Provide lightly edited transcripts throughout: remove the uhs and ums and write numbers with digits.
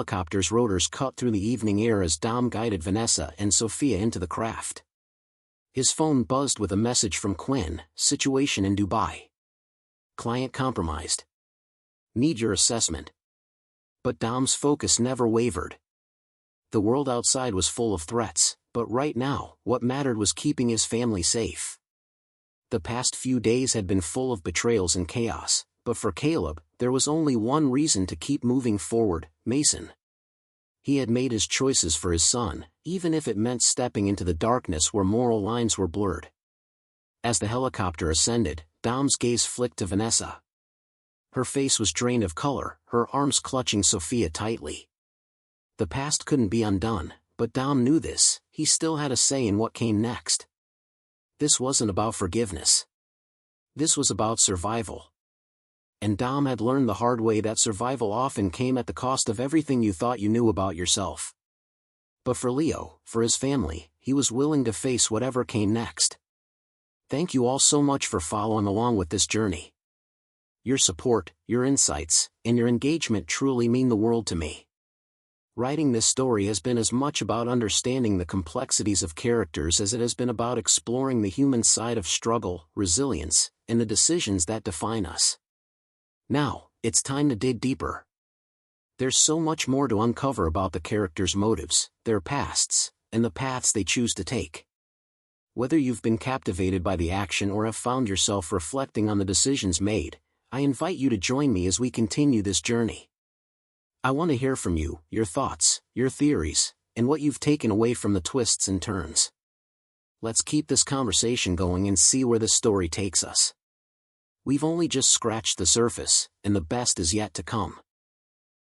helicopter's rotors cut through the evening air as Dom guided Vanessa and Sophia into the craft. His phone buzzed with a message from Quinn, situation in Dubai. Client compromised. Need your assessment. But Dom's focus never wavered. The world outside was full of threats, but right now, what mattered was keeping his family safe. The past few days had been full of betrayals and chaos, but for Caleb, there was only one reason to keep moving forward: Mason. He had made his choices for his son, even if it meant stepping into the darkness where moral lines were blurred. As the helicopter ascended, Dom's gaze flicked to Vanessa. Her face was drained of color, her arms clutching Sophia tightly. The past couldn't be undone, but Dom knew this. He still had a say in what came next. This wasn't about forgiveness. This was about survival. And Dom had learned the hard way that survival often came at the cost of everything you thought you knew about yourself. But for Leo, for his family, he was willing to face whatever came next. Thank you all so much for following along with this journey. Your support, your insights, and your engagement truly mean the world to me. Writing this story has been as much about understanding the complexities of characters as it has been about exploring the human side of struggle, resilience, and the decisions that define us. Now, it's time to dig deeper. There's so much more to uncover about the characters' motives, their pasts, and the paths they choose to take. Whether you've been captivated by the action or have found yourself reflecting on the decisions made, I invite you to join me as we continue this journey. I want to hear from you, your thoughts, your theories, and what you've taken away from the twists and turns. Let's keep this conversation going and see where this story takes us. We've only just scratched the surface, and the best is yet to come.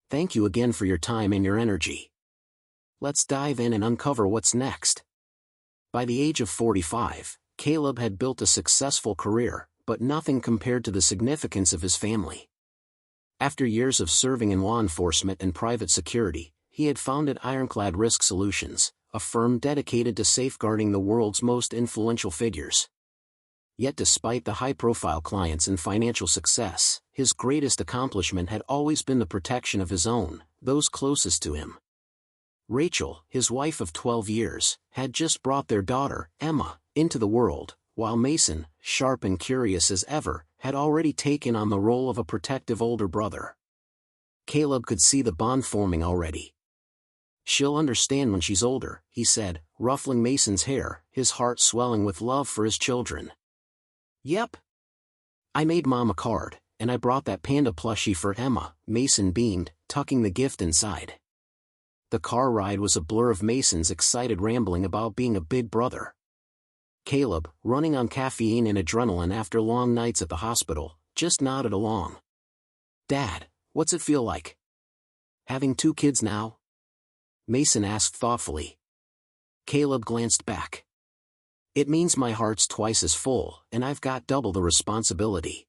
Thank you again for your time and your energy. Let's dive in and uncover what's next. By the age of 45, Caleb had built a successful career, but nothing compared to the significance of his family. After years of serving in law enforcement and private security, he had founded Ironclad Risk Solutions, a firm dedicated to safeguarding the world's most influential figures. Yet despite the high-profile clients and financial success, his greatest accomplishment had always been the protection of his own, those closest to him. Rachel, his wife of 12 years, had just brought their daughter, Emma, into the world, while Mason, sharp and curious as ever, had already taken on the role of a protective older brother. Caleb could see the bond forming already. "She'll understand when she's older," he said, ruffling Mason's hair, his heart swelling with love for his children. "Yep. I made Mom a card, and I brought that panda plushie for Emma," Mason beamed, tucking the gift inside. The car ride was a blur of Mason's excited rambling about being a big brother. Caleb, running on caffeine and adrenaline after long nights at the hospital, just nodded along. "Dad, what's it feel like? Having 2 kids now?" Mason asked thoughtfully. Caleb glanced back. "It means my heart's twice as full, and I've got double the responsibility."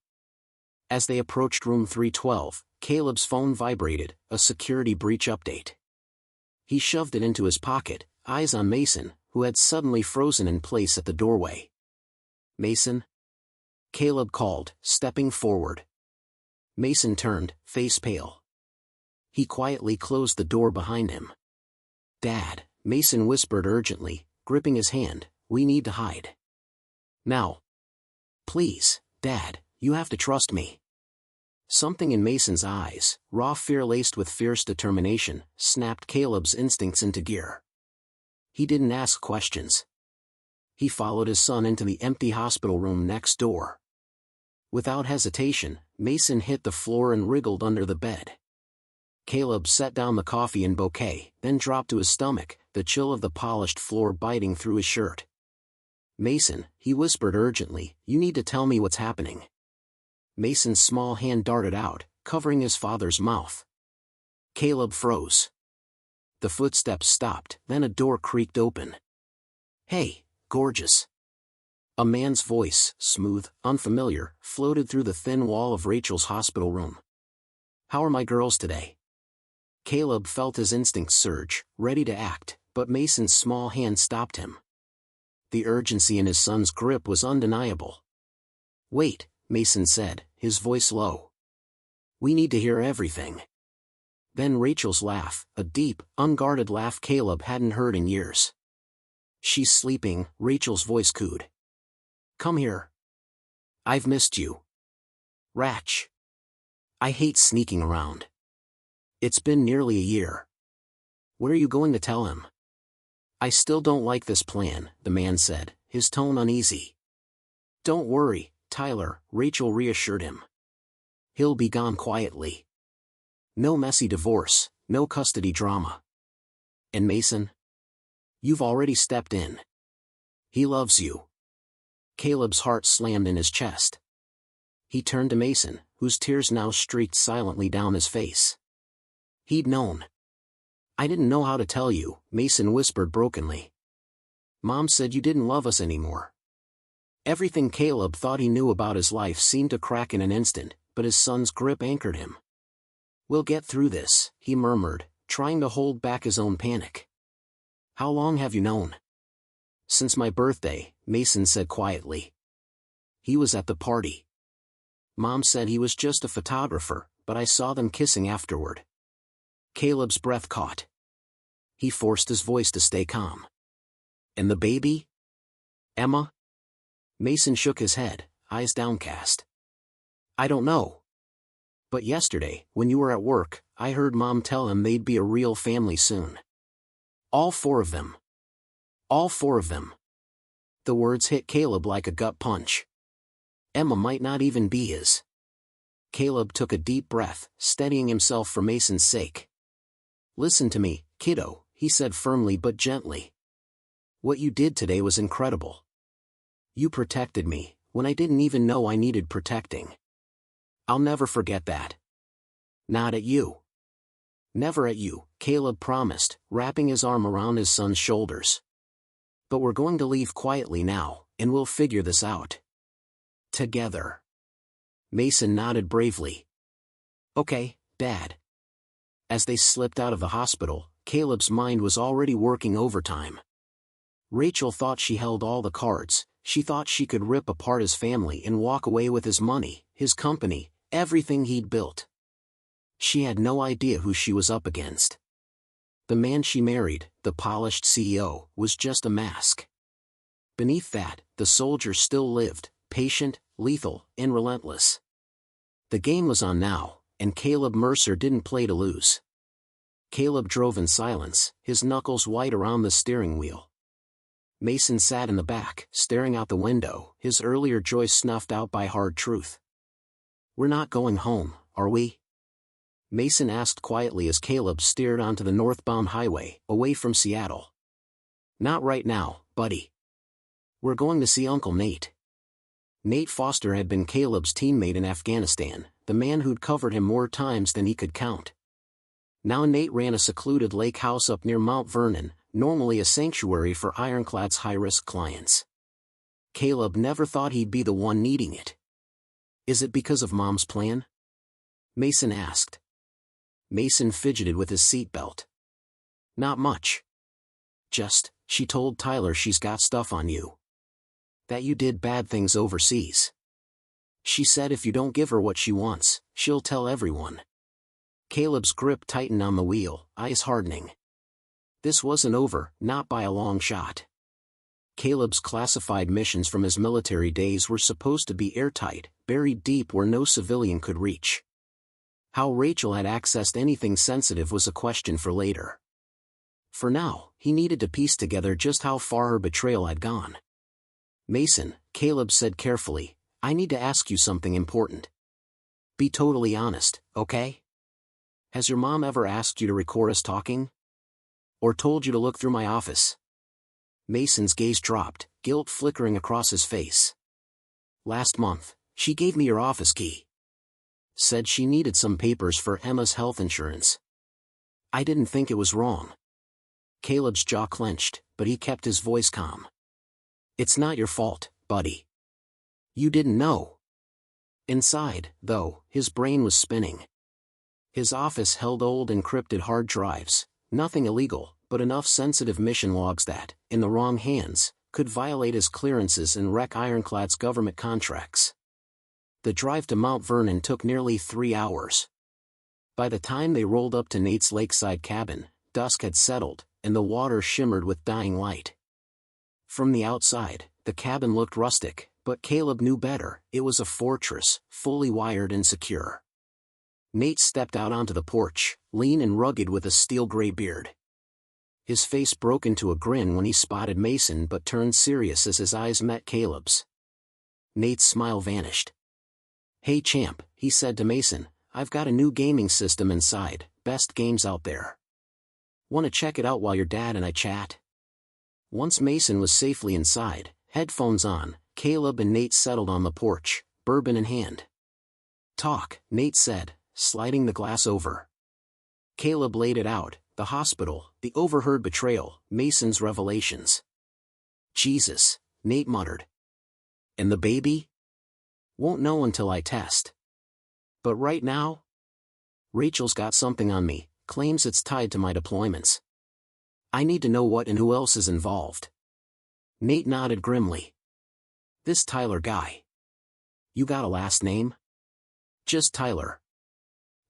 As they approached room 312, Caleb's phone vibrated, a security breach update. He shoved it into his pocket, eyes on Mason, who had suddenly frozen in place at the doorway. "Mason?" Caleb called, stepping forward. Mason turned, face pale. He quietly closed the door behind him. "Dad," Mason whispered urgently, gripping his hand, "we need to hide. Now. Please, Dad, you have to trust me." Something in Mason's eyes, raw fear laced with fierce determination, snapped Caleb's instincts into gear. He didn't ask questions. He followed his son into the empty hospital room next door. Without hesitation, Mason hit the floor and wriggled under the bed. Caleb set down the coffee and bouquet, then dropped to his stomach, the chill of the polished floor biting through his shirt. "Mason," he whispered urgently, "you need to tell me what's happening." Mason's small hand darted out, covering his father's mouth. Caleb froze. The footsteps stopped, then a door creaked open. "Hey, gorgeous." A man's voice, smooth, unfamiliar, floated through the thin wall of Rachel's hospital room. "How are my girls today?" Caleb felt his instincts surge, ready to act, but Mason's small hand stopped him. The urgency in his son's grip was undeniable. "Wait," Mason said, his voice low. "We need to hear everything." Then Rachel's laugh, a deep, unguarded laugh Caleb hadn't heard in years. "She's sleeping," Rachel's voice cooed. "Come here. I've missed you. Ratch. I hate sneaking around. It's been nearly a year. What are you going to tell him?" "I still don't like this plan," the man said, his tone uneasy. "Don't worry, Tyler," Rachel reassured him. "He'll be gone quietly. No messy divorce, no custody drama. And Mason? You've already stepped in. He loves you." Caleb's heart slammed in his chest. He turned to Mason, whose tears now streaked silently down his face. He'd known. "I didn't know how to tell you," Mason whispered brokenly. "Mom said you didn't love us anymore." Everything Caleb thought he knew about his life seemed to crack in an instant, but his son's grip anchored him. "We'll get through this," he murmured, trying to hold back his own panic. "How long have you known?" "Since my birthday," Mason said quietly. "He was at the party. Mom said he was just a photographer, but I saw them kissing afterward." Caleb's breath caught. He forced his voice to stay calm. "And the baby? Emma?" Mason shook his head, eyes downcast. "I don't know. But yesterday, when you were at work, I heard Mom tell him they'd be a real family soon. All four of them. All four of them." The words hit Caleb like a gut punch. Emma might not even be his. Caleb took a deep breath, steadying himself for Mason's sake. "Listen to me, kiddo," he said firmly but gently. "What you did today was incredible. You protected me, when I didn't even know I needed protecting. I'll never forget that. Not at you. Never at you," Caleb promised, wrapping his arm around his son's shoulders. "But we're going to leave quietly now, and we'll figure this out. Together." Mason nodded bravely. "Okay, Dad." As they slipped out of the hospital, Caleb's mind was already working overtime. Rachel thought she held all the cards. She thought she could rip apart his family and walk away with his money, his company, everything he'd built. She had no idea who she was up against. The man she married, the polished CEO, was just a mask. Beneath that, the soldier still lived, patient, lethal, and relentless. The game was on now, and Caleb Mercer didn't play to lose. Caleb drove in silence, his knuckles white around the steering wheel. Mason sat in the back, staring out the window, his earlier joy snuffed out by hard truth. "We're not going home, are we?" Mason asked quietly as Caleb steered onto the northbound highway, away from Seattle. "Not right now, buddy. We're going to see Uncle Nate." Nate Foster had been Caleb's teammate in Afghanistan, the man who'd covered him more times than he could count. Now Nate ran a secluded lake house up near Mount Vernon, normally a sanctuary for Ironclad's high-risk clients. Caleb never thought he'd be the one needing it. "Is it because of Mom's plan?" Mason asked. Mason fidgeted with his seatbelt. "Not much. Just, she told Tyler she's got stuff on you. That you did bad things overseas. She said if you don't give her what she wants, she'll tell everyone." Caleb's grip tightened on the wheel, eyes hardening. This wasn't over, not by a long shot. Caleb's classified missions from his military days were supposed to be airtight, buried deep where no civilian could reach. How Rachel had accessed anything sensitive was a question for later. For now, he needed to piece together just how far her betrayal had gone. "Mason," Caleb said carefully, "I need to ask you something important. Be totally honest, okay? Has your mom ever asked you to record us talking? Or told you to look through my office?" Mason's gaze dropped, guilt flickering across his face. "Last month, she gave me your office key. Said she needed some papers for Emma's health insurance. I didn't think it was wrong." Caleb's jaw clenched, but he kept his voice calm. "It's not your fault, buddy. You didn't know." Inside, though, his brain was spinning. His office held old encrypted hard drives, nothing illegal, but enough sensitive mission logs that, in the wrong hands, could violate his clearances and wreck Ironclad's government contracts. The drive to Mount Vernon took nearly 3 hours. By the time they rolled up to Nate's lakeside cabin, dusk had settled, and the water shimmered with dying light. From the outside, the cabin looked rustic, but Caleb knew better. It was a fortress, fully wired and secure. Nate stepped out onto the porch, lean and rugged with a steel-gray beard. His face broke into a grin when he spotted Mason but turned serious as his eyes met Caleb's. Nate's smile vanished. "Hey champ," he said to Mason, "I've got a new gaming system inside, best games out there. Want to check it out while your dad and I chat?" Once Mason was safely inside, headphones on, Caleb and Nate settled on the porch, bourbon in hand. "Talk," Nate said, sliding the glass over. Caleb laid it out: the hospital, the overheard betrayal, Mason's revelations. "Jesus," Nate muttered. "And the baby?" "Won't know until I test. But right now? Rachel's got something on me, claims it's tied to my deployments. I need to know what and who else is involved." Nate nodded grimly. "This Tyler guy. You got a last name?" "Just Tyler.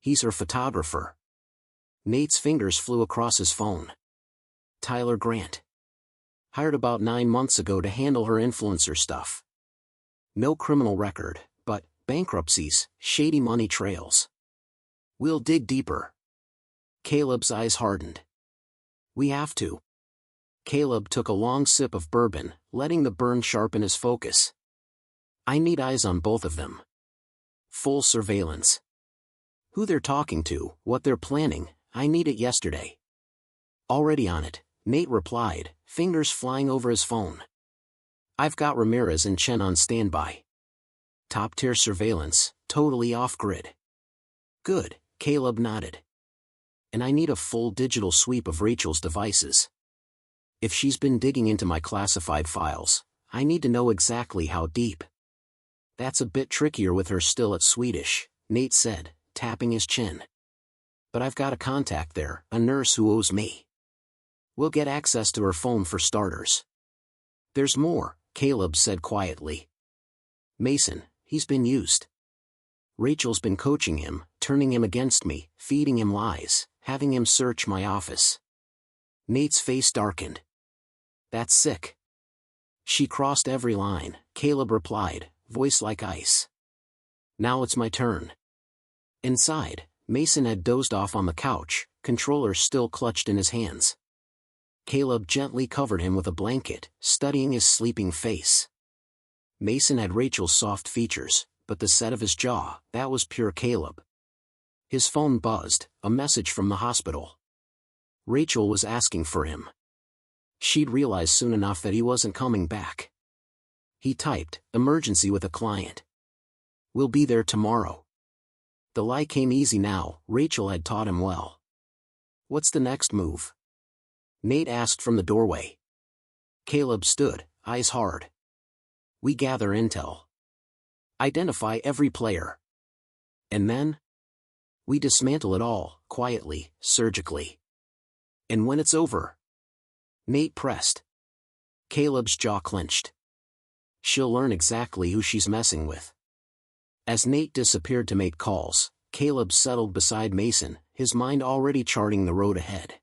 He's her photographer." Nate's fingers flew across his phone. "Tyler Grant. Hired about 9 months ago to handle her influencer stuff. No criminal record, but bankruptcies, shady money trails. We'll dig deeper." Caleb's eyes hardened. "We have to." Caleb took a long sip of bourbon, letting the burn sharpen his focus. "I need eyes on both of them. Full surveillance. Who they're talking to, what they're planning, I need it yesterday." "Already on it," Nate replied, fingers flying over his phone. "I've got Ramirez and Chen on standby. Top-tier surveillance, totally off-grid." "Good," Caleb nodded. "And I need a full digital sweep of Rachel's devices. If she's been digging into my classified files, I need to know exactly how deep." "That's a bit trickier with her still at Swedish," Nate said, tapping his chin. "But I've got a contact there, a nurse who owes me. We'll get access to her phone for starters." "There's more," Caleb said quietly. "Mason, he's been used. Rachel's been coaching him, turning him against me, feeding him lies, having him search my office." Nate's face darkened. "That's sick." "She crossed every line," Caleb replied, voice like ice. "Now it's my turn." Inside, Mason had dozed off on the couch, controller still clutched in his hands. Caleb gently covered him with a blanket, studying his sleeping face. Mason had Rachel's soft features, but the set of his jaw, that was pure Caleb. His phone buzzed, a message from the hospital. Rachel was asking for him. She'd realized soon enough that he wasn't coming back. He typed, "Emergency with a client. We'll be there tomorrow." The lie came easy now, Rachel had taught him well. "What's the next move?" Nate asked from the doorway. Caleb stood, eyes hard. "We gather intel. Identify every player. And then? We dismantle it all, quietly, surgically. And when it's over?" Nate pressed. Caleb's jaw clenched. "She'll learn exactly who she's messing with." As Nate disappeared to make calls, Caleb settled beside Mason, his mind already charting the road ahead.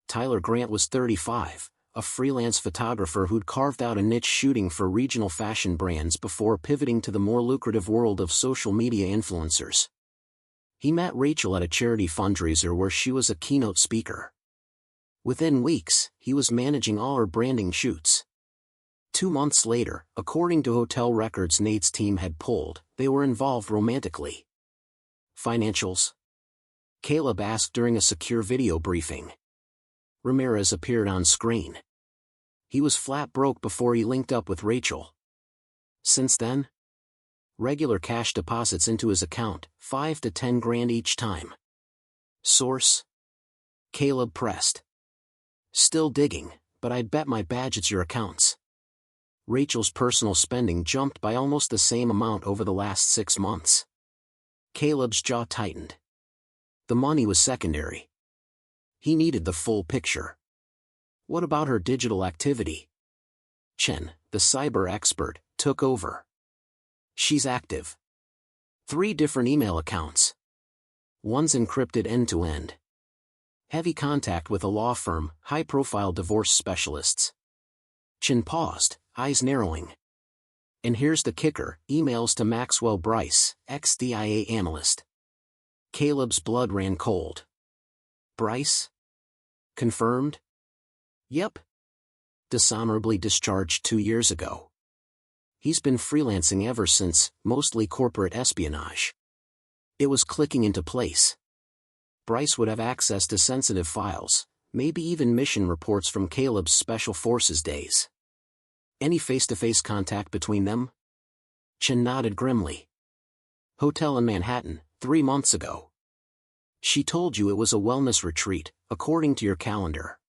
Tyler Grant was 35, a freelance photographer who'd carved out a niche shooting for regional fashion brands before pivoting to the more lucrative world of social media influencers. He met Rachel at a charity fundraiser where she was a keynote speaker. Within weeks, he was managing all her branding shoots. 2 months later, according to hotel records Nate's team had pulled, they were involved romantically. "Financials?" Caleb asked during a secure video briefing. Ramirez appeared on screen. He was flat broke before he linked up with Rachel. Since then? Regular cash deposits into his account, 5 to 10 grand each time. Source? Caleb pressed. "Still digging, but I'd bet my badge it's your accounts." Rachel's personal spending jumped by almost the same amount over the last 6 months. Caleb's jaw tightened. The money was secondary. He needed the full picture. What about her digital activity? Chen, the cyber expert, took over. She's active. 3 different email accounts. One's encrypted end-to-end. Heavy contact with a law firm, high-profile divorce specialists. Chin paused, eyes narrowing. And here's the kicker, emails to Maxwell Bryce, ex-DIA analyst. Caleb's blood ran cold. Bryce? Confirmed? Yep. Dishonorably discharged 2 years ago. He's been freelancing ever since, mostly corporate espionage. It was clicking into place. Bryce would have access to sensitive files, maybe even mission reports from Caleb's Special Forces days. Any face-to-face contact between them? Chin nodded grimly. Hotel in Manhattan, 3 months ago. She told you it was a wellness retreat, according to your calendar.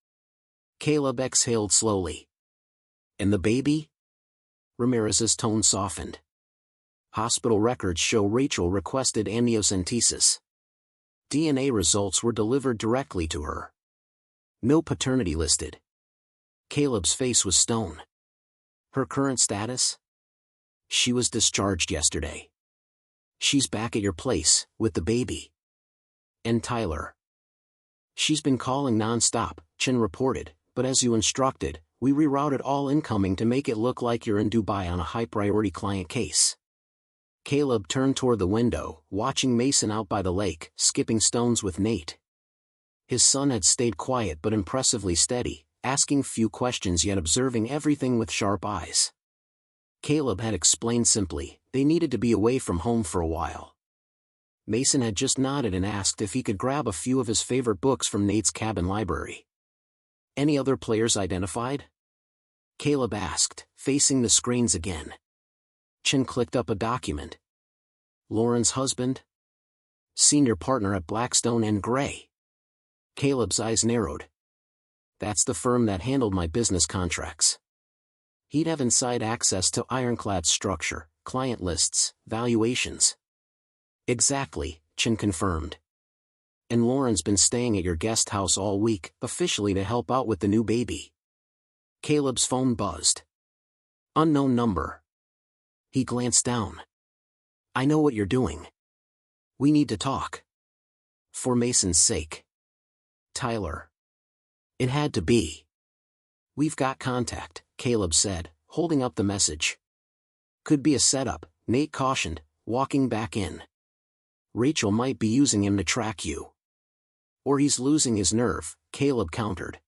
Caleb exhaled slowly. And the baby? Ramirez's tone softened. Hospital records show Rachel requested amniocentesis. DNA results were delivered directly to her. No paternity listed. Caleb's face was stone. Her current status? She was discharged yesterday. She's back at your place, with the baby. And Tyler. She's been calling non-stop, Chin reported, but as you instructed, we rerouted all incoming to make it look like you're in Dubai on a high-priority client case. Caleb turned toward the window, watching Mason out by the lake, skipping stones with Nate. His son had stayed quiet but impressively steady, asking few questions yet observing everything with sharp eyes. Caleb had explained simply, they needed to be away from home for a while. Mason had just nodded and asked if he could grab a few of his favorite books from Nate's cabin library. Any other players identified? Caleb asked, facing the screens again. Chin clicked up a document. Lauren's husband? Senior partner at Blackstone and Gray. Caleb's eyes narrowed. That's the firm that handled my business contracts. He'd have inside access to ironclad structure, client lists, valuations. Exactly, Chin confirmed. And Lauren's been staying at your guest house all week, officially to help out with the new baby. Caleb's phone buzzed. Unknown number. He glanced down. I know what you're doing. We need to talk. For Mason's sake. Tyler. It had to be. We've got contact, Caleb said, holding up the message. Could be a setup, Nate cautioned, walking back in. Rachel might be using him to track you. Or he's losing his nerve, Caleb countered.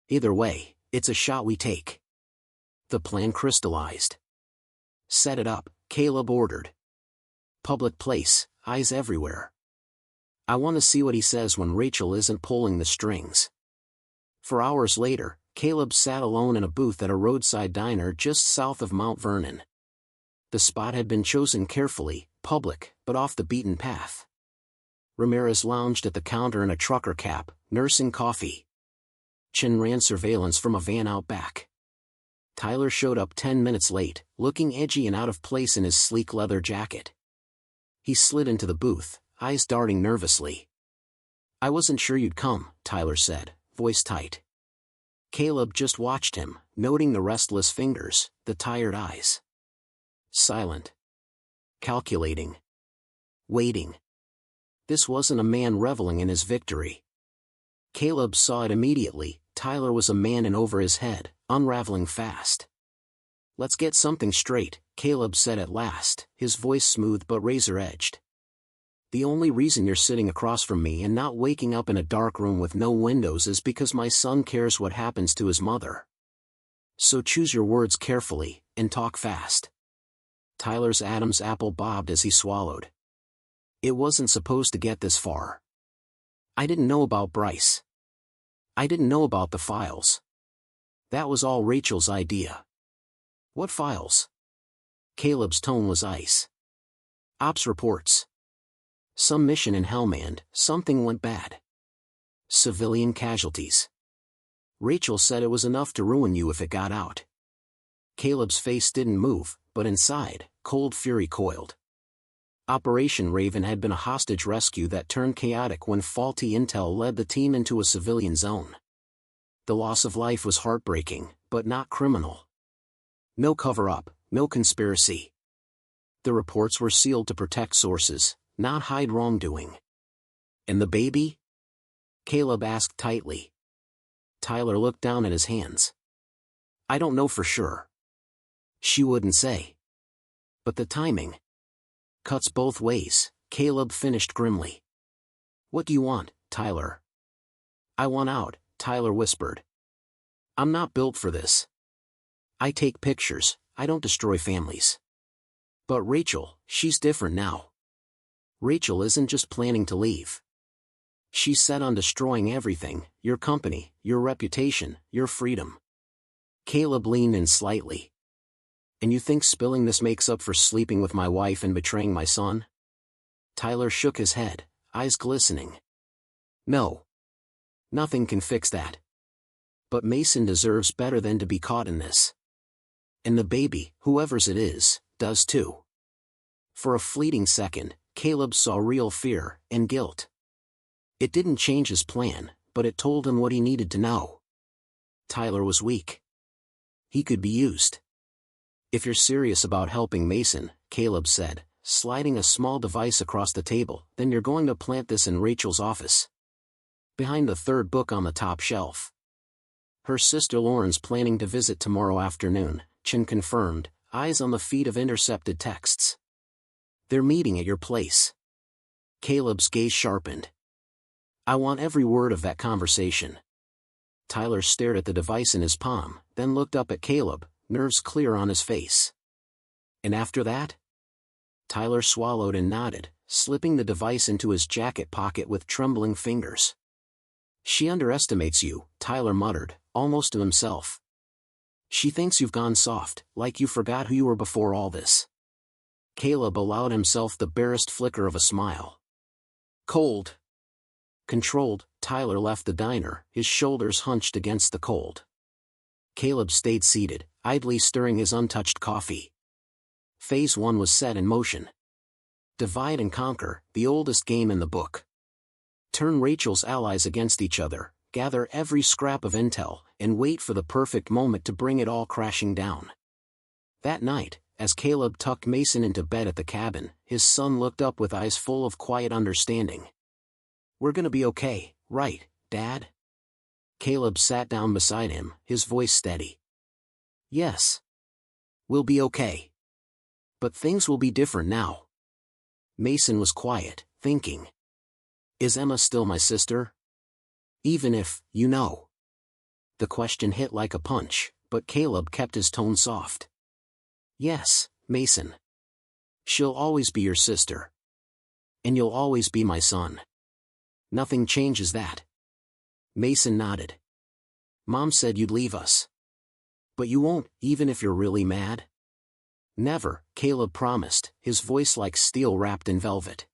Either way, it's a shot we take. The plan crystallized. Set it up, Caleb ordered. Public place, eyes everywhere. I want to see what he says when Rachel isn't pulling the strings. For hours later, Caleb sat alone in a booth at a roadside diner just south of Mount Vernon. The spot had been chosen carefully, public, but off the beaten path. Ramirez lounged at the counter in a trucker cap, nursing coffee. Chin ran surveillance from a van out back. Tyler showed up 10 minutes late, looking edgy and out of place in his sleek leather jacket. He slid into the booth, eyes darting nervously. I wasn't sure you'd come, Tyler said, voice tight. Caleb just watched him, noting the restless fingers, the tired eyes. Silent. Calculating. Waiting. This wasn't a man reveling in his victory. Caleb saw it immediately, Tyler was a man in over his head, unraveling fast. Let's get something straight, Caleb said at last, his voice smooth but razor-edged. The only reason you're sitting across from me and not waking up in a dark room with no windows is because my son cares what happens to his mother. So choose your words carefully, and talk fast. Tyler's Adam's apple bobbed as he swallowed. It wasn't supposed to get this far. I didn't know about Bryce. I didn't know about the files. That was all Rachel's idea. What files? Caleb's tone was ice. Ops reports. Some mission in Helmand, something went bad. Civilian casualties. Rachel said it was enough to ruin you if it got out. Caleb's face didn't move, but inside, cold fury coiled. Operation Raven had been a hostage rescue that turned chaotic when faulty intel led the team into a civilian zone. The loss of life was heartbreaking, but not criminal. No cover-up, no conspiracy. The reports were sealed to protect sources, not hide wrongdoing. And the baby? Caleb asked tightly. Tyler looked down at his hands. I don't know for sure. She wouldn't say. But the timing. Cuts both ways, Caleb finished grimly. What do you want, Tyler? I want out, Tyler whispered. I'm not built for this. I take pictures, I don't destroy families. But Rachel, she's different now. Rachel isn't just planning to leave. She's set on destroying everything, your company, your reputation, your freedom. Caleb leaned in slightly. And you think spilling this makes up for sleeping with my wife and betraying my son? Tyler shook his head, eyes glistening. No. Nothing can fix that. But Mason deserves better than to be caught in this. And the baby, whoever's it is, does too. For a fleeting second, Caleb saw real fear and guilt. It didn't change his plan, but it told him what he needed to know. Tyler was weak. He could be used. If you're serious about helping Mason, Caleb said, sliding a small device across the table, then you're going to plant this in Rachel's office. Behind the third book on the top shelf. Her sister Lauren's planning to visit tomorrow afternoon, Chin confirmed, eyes on the feed of intercepted texts. They're meeting at your place. Caleb's gaze sharpened. I want every word of that conversation. Tyler stared at the device in his palm, then looked up at Caleb, nerves clear on his face. And after that? Tyler swallowed and nodded, slipping the device into his jacket pocket with trembling fingers. She underestimates you, Tyler muttered, almost to himself. She thinks you've gone soft, like you forgot who you were before all this. Caleb allowed himself the barest flicker of a smile. Cold. Controlled, Tyler left the diner, his shoulders hunched against the cold. Caleb stayed seated, idly stirring his untouched coffee. Phase 1 was set in motion. Divide and conquer, the oldest game in the book. Turn Rachel's allies against each other, gather every scrap of intel, and wait for the perfect moment to bring it all crashing down. That night, as Caleb tucked Mason into bed at the cabin, his son looked up with eyes full of quiet understanding. We're gonna be okay, right, Dad? Caleb sat down beside him, his voice steady. Yes. We'll be okay. But things will be different now. Mason was quiet, thinking. Is Emma still my sister? Even if, you know. The question hit like a punch, but Caleb kept his tone soft. Yes, Mason. She'll always be your sister. And you'll always be my son. Nothing changes that. Mason nodded. Mom said you'd leave us. But you won't, even if you're really mad? Never, Caleb promised, his voice like steel wrapped in velvet.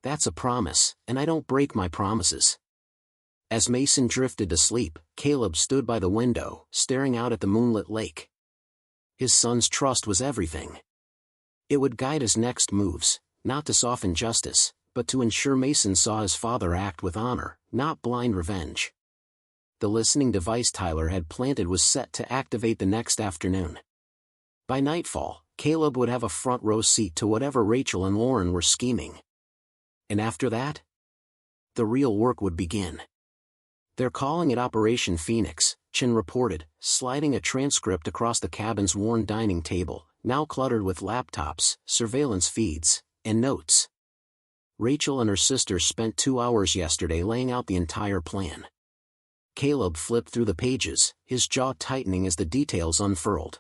That's a promise, and I don't break my promises. As Mason drifted to sleep, Caleb stood by the window, staring out at the moonlit lake. His son's trust was everything. It would guide his next moves, not to soften justice, but to ensure Mason saw his father act with honor, not blind revenge. The listening device Tyler had planted was set to activate the next afternoon. By nightfall, Caleb would have a front row seat to whatever Rachel and Lauren were scheming. And after that? The real work would begin. They're calling it Operation Phoenix, Chin reported, sliding a transcript across the cabin's worn dining table, now cluttered with laptops, surveillance feeds, and notes. Rachel and her sister spent 2 hours yesterday laying out the entire plan. Caleb flipped through the pages, his jaw tightening as the details unfurled.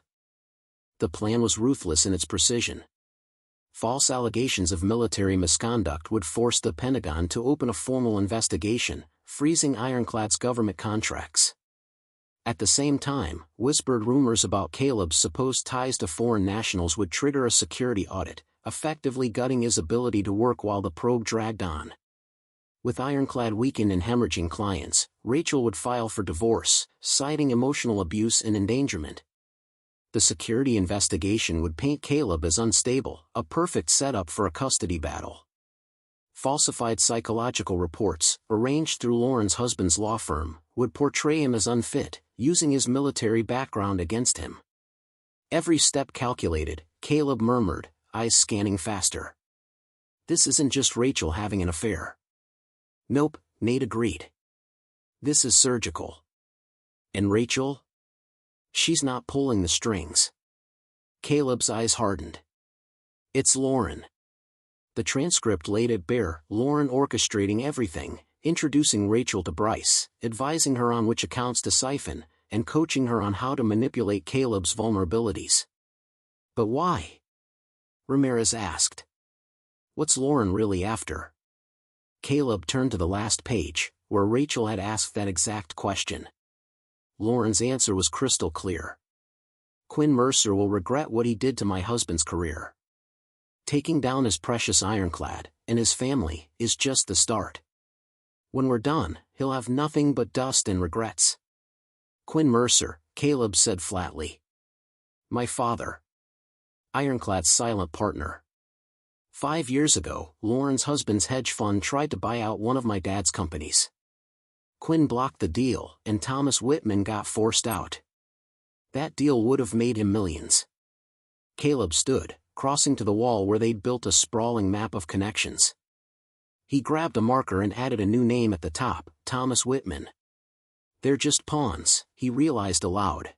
The plan was ruthless in its precision. False allegations of military misconduct would force the Pentagon to open a formal investigation, freezing Ironclad's government contracts. At the same time, whispered rumors about Caleb's supposed ties to foreign nationals would trigger a security audit, effectively gutting his ability to work while the probe dragged on. With Ironclad weakened and hemorrhaging clients, Rachel would file for divorce, citing emotional abuse and endangerment. The security investigation would paint Caleb as unstable, a perfect setup for a custody battle. Falsified psychological reports, arranged through Lauren's husband's law firm, would portray him as unfit, using his military background against him. Every step calculated, Caleb murmured, eyes scanning faster. This isn't just Rachel having an affair. Nope, Nate agreed. This is surgical. And Rachel? She's not pulling the strings. Caleb's eyes hardened. It's Lauren. The transcript laid it bare, Lauren orchestrating everything, introducing Rachel to Bryce, advising her on which accounts to siphon, and coaching her on how to manipulate Caleb's vulnerabilities. But why? Ramirez asked. What's Lauren really after? Caleb turned to the last page, where Rachel had asked that exact question. Lauren's answer was crystal clear. Quinn Mercer will regret what he did to my husband's career. Taking down his precious ironclad, and his family, is just the start. When we're done, he'll have nothing but dust and regrets. Quinn Mercer, Caleb said flatly. My father. Ironclad's silent partner. 5 years ago, Lauren's husband's hedge fund tried to buy out one of my dad's companies. Quinn blocked the deal, and Thomas Whitman got forced out. That deal would have made him millions. Caleb stood, crossing to the wall where they'd built a sprawling map of connections. He grabbed a marker and added a new name at the top, Thomas Whitman. They're just pawns, he realized aloud.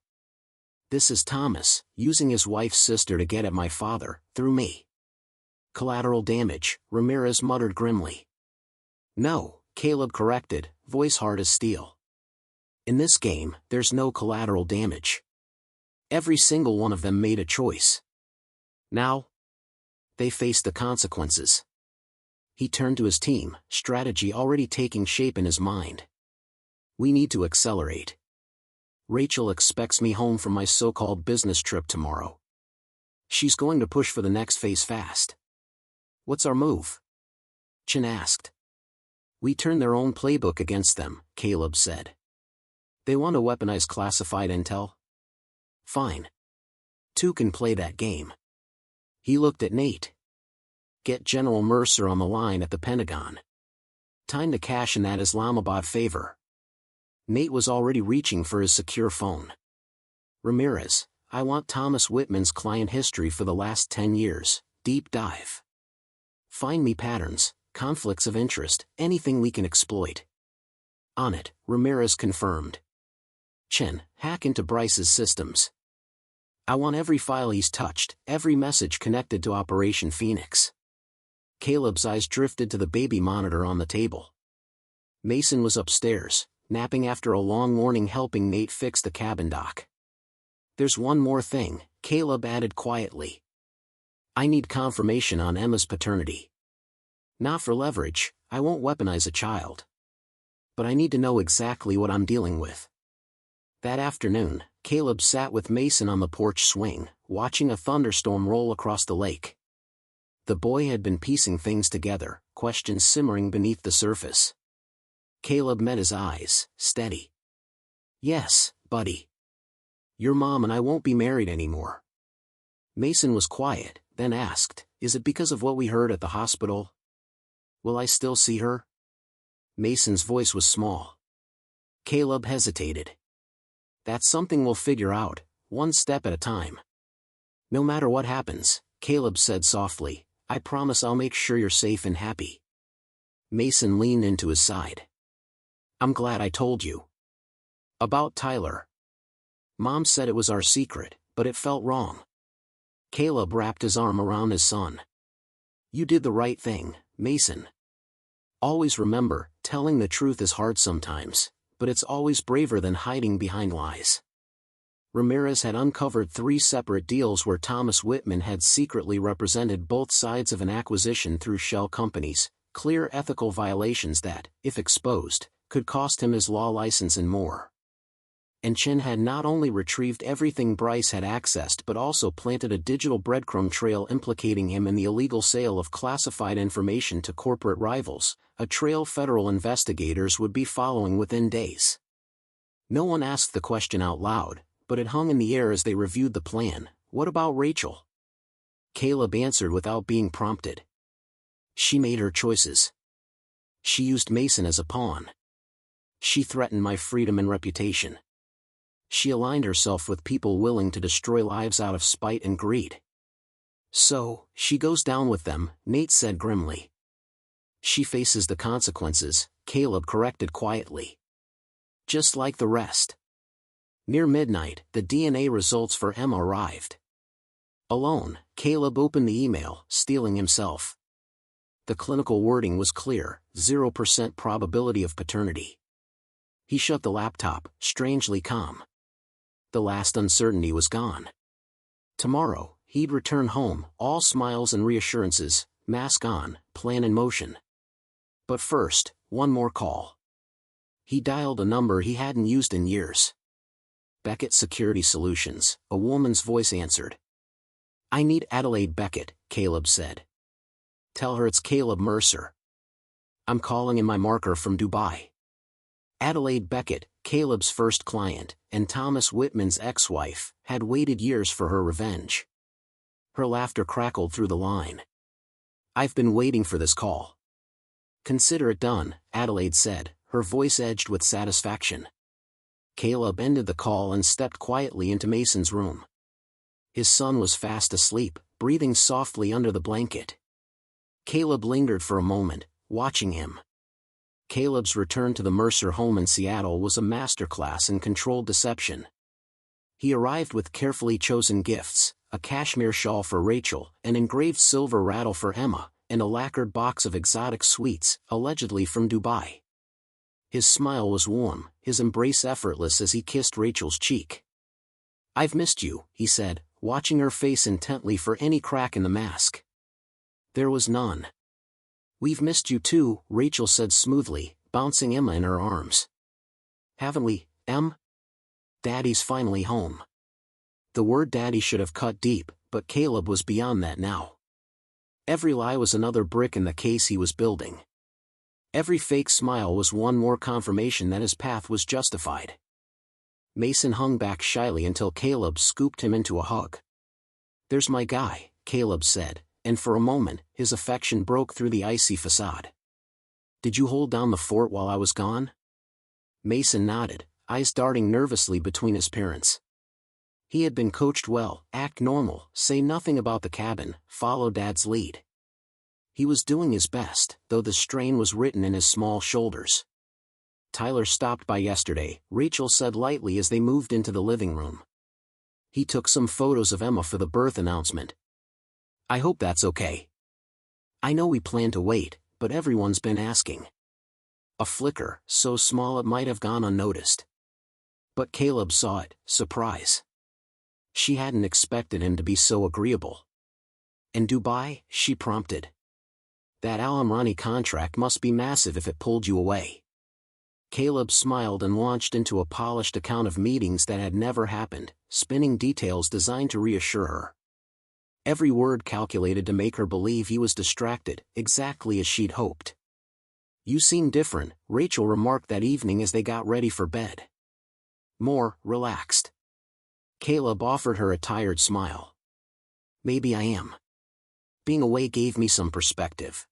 This is Thomas, using his wife's sister to get at my father, through me. Collateral damage, Ramirez muttered grimly. No, Caleb corrected, voice hard as steel. In this game, there's no collateral damage. Every single one of them made a choice. Now, they face the consequences. He turned to his team, strategy already taking shape in his mind. We need to accelerate. Rachel expects me home from my so-called business trip tomorrow. She's going to push for the next phase fast. What's our move? Chin asked. We turn their own playbook against them, Caleb said. They want to weaponize classified intel? Fine. Two can play that game. He looked at Nate. Get General Mercer on the line at the Pentagon. Time to cash in that Islamabad favor. Nate was already reaching for his secure phone. Ramirez, I want Thomas Whitman's client history for the last 10 years, deep dive. Find me patterns, conflicts of interest, anything we can exploit. On it, Ramirez confirmed. Chen, hack into Bryce's systems. I want every file he's touched, every message connected to Operation Phoenix. Caleb's eyes drifted to the baby monitor on the table. Mason was upstairs, napping after a long morning helping Nate fix the cabin dock. There's one more thing, Caleb added quietly. I need confirmation on Emma's paternity. Not for leverage, I won't weaponize a child. But I need to know exactly what I'm dealing with. That afternoon, Caleb sat with Mason on the porch swing, watching a thunderstorm roll across the lake. The boy had been piecing things together, questions simmering beneath the surface. Caleb met his eyes, steady. Yes, buddy. Your mom and I won't be married anymore. Mason was quiet, then asked, is it because of what we heard at the hospital? Will I still see her? Mason's voice was small. Caleb hesitated. That's something we'll figure out, one step at a time. No matter what happens, Caleb said softly, I promise I'll make sure you're safe and happy. Mason leaned into his side. I'm glad I told you. About Tyler. Mom said it was our secret, but it felt wrong. Caleb wrapped his arm around his son. You did the right thing, Mason. Always remember, telling the truth is hard sometimes, but it's always braver than hiding behind lies. Ramirez had uncovered 3 separate deals where Thomas Whitman had secretly represented both sides of an acquisition through shell companies, clear ethical violations that, if exposed, could cost him his law license and more. And Chin had not only retrieved everything Bryce had accessed but also planted a digital breadcrumb trail implicating him in the illegal sale of classified information to corporate rivals, a trail federal investigators would be following within days. No one asked the question out loud, but it hung in the air as they reviewed the plan. What about Rachel? Caleb answered without being prompted. She made her choices. She used Mason as a pawn. She threatened my freedom and reputation. She aligned herself with people willing to destroy lives out of spite and greed. So, she goes down with them, Nate said grimly. She faces the consequences, Caleb corrected quietly. Just like the rest. Near midnight, the DNA results for Emma arrived. Alone, Caleb opened the email, steeling himself. The clinical wording was clear, 0% probability of paternity. He shut the laptop, strangely calm. The last uncertainty was gone. Tomorrow, he'd return home, all smiles and reassurances, mask on, plan in motion. But first, one more call. He dialed a number he hadn't used in years. Beckett Security Solutions, a woman's voice answered. I need Adelaide Beckett, Caleb said. Tell her it's Caleb Mercer. I'm calling in my marker from Dubai. Adelaide Beckett, Caleb's first client, and Thomas Whitman's ex-wife, had waited years for her revenge. Her laughter crackled through the line. I've been waiting for this call. Consider it done, Adelaide said, her voice edged with satisfaction. Caleb ended the call and stepped quietly into Mason's room. His son was fast asleep, breathing softly under the blanket. Caleb lingered for a moment, watching him. Caleb's return to the Mercer home in Seattle was a masterclass in controlled deception. He arrived with carefully chosen gifts, a cashmere shawl for Rachel, an engraved silver rattle for Emma, and a lacquered box of exotic sweets, allegedly from Dubai. His smile was warm, his embrace effortless as he kissed Rachel's cheek. I've missed you, he said, watching her face intently for any crack in the mask. There was none. We've missed you too, Rachel said smoothly, bouncing Emma in her arms. Haven't we, Em? Daddy's finally home. The word daddy should have cut deep, but Caleb was beyond that now. Every lie was another brick in the case he was building. Every fake smile was one more confirmation that his path was justified. Mason hung back shyly until Caleb scooped him into a hug. There's my guy, Caleb said, and for a moment, his affection broke through the icy facade. Did you hold down the fort while I was gone? Mason nodded, eyes darting nervously between his parents. He had been coached well, act normal, say nothing about the cabin, follow Dad's lead. He was doing his best, though the strain was written in his small shoulders. Tyler stopped by yesterday, Rachel said lightly as they moved into the living room. He took some photos of Emma for the birth announcement. I hope that's okay. I know we plan to wait, but everyone's been asking. A flicker, so small it might have gone unnoticed. But Caleb saw it, surprise. She hadn't expected him to be so agreeable. And Dubai, she prompted. That Al Amrani contract must be massive if it pulled you away. Caleb smiled and launched into a polished account of meetings that had never happened, spinning details designed to reassure her. Every word calculated to make her believe he was distracted, exactly as she'd hoped. You seem different, Rachel remarked that evening as they got ready for bed. More relaxed. Caleb offered her a tired smile. Maybe I am. Being away gave me some perspective.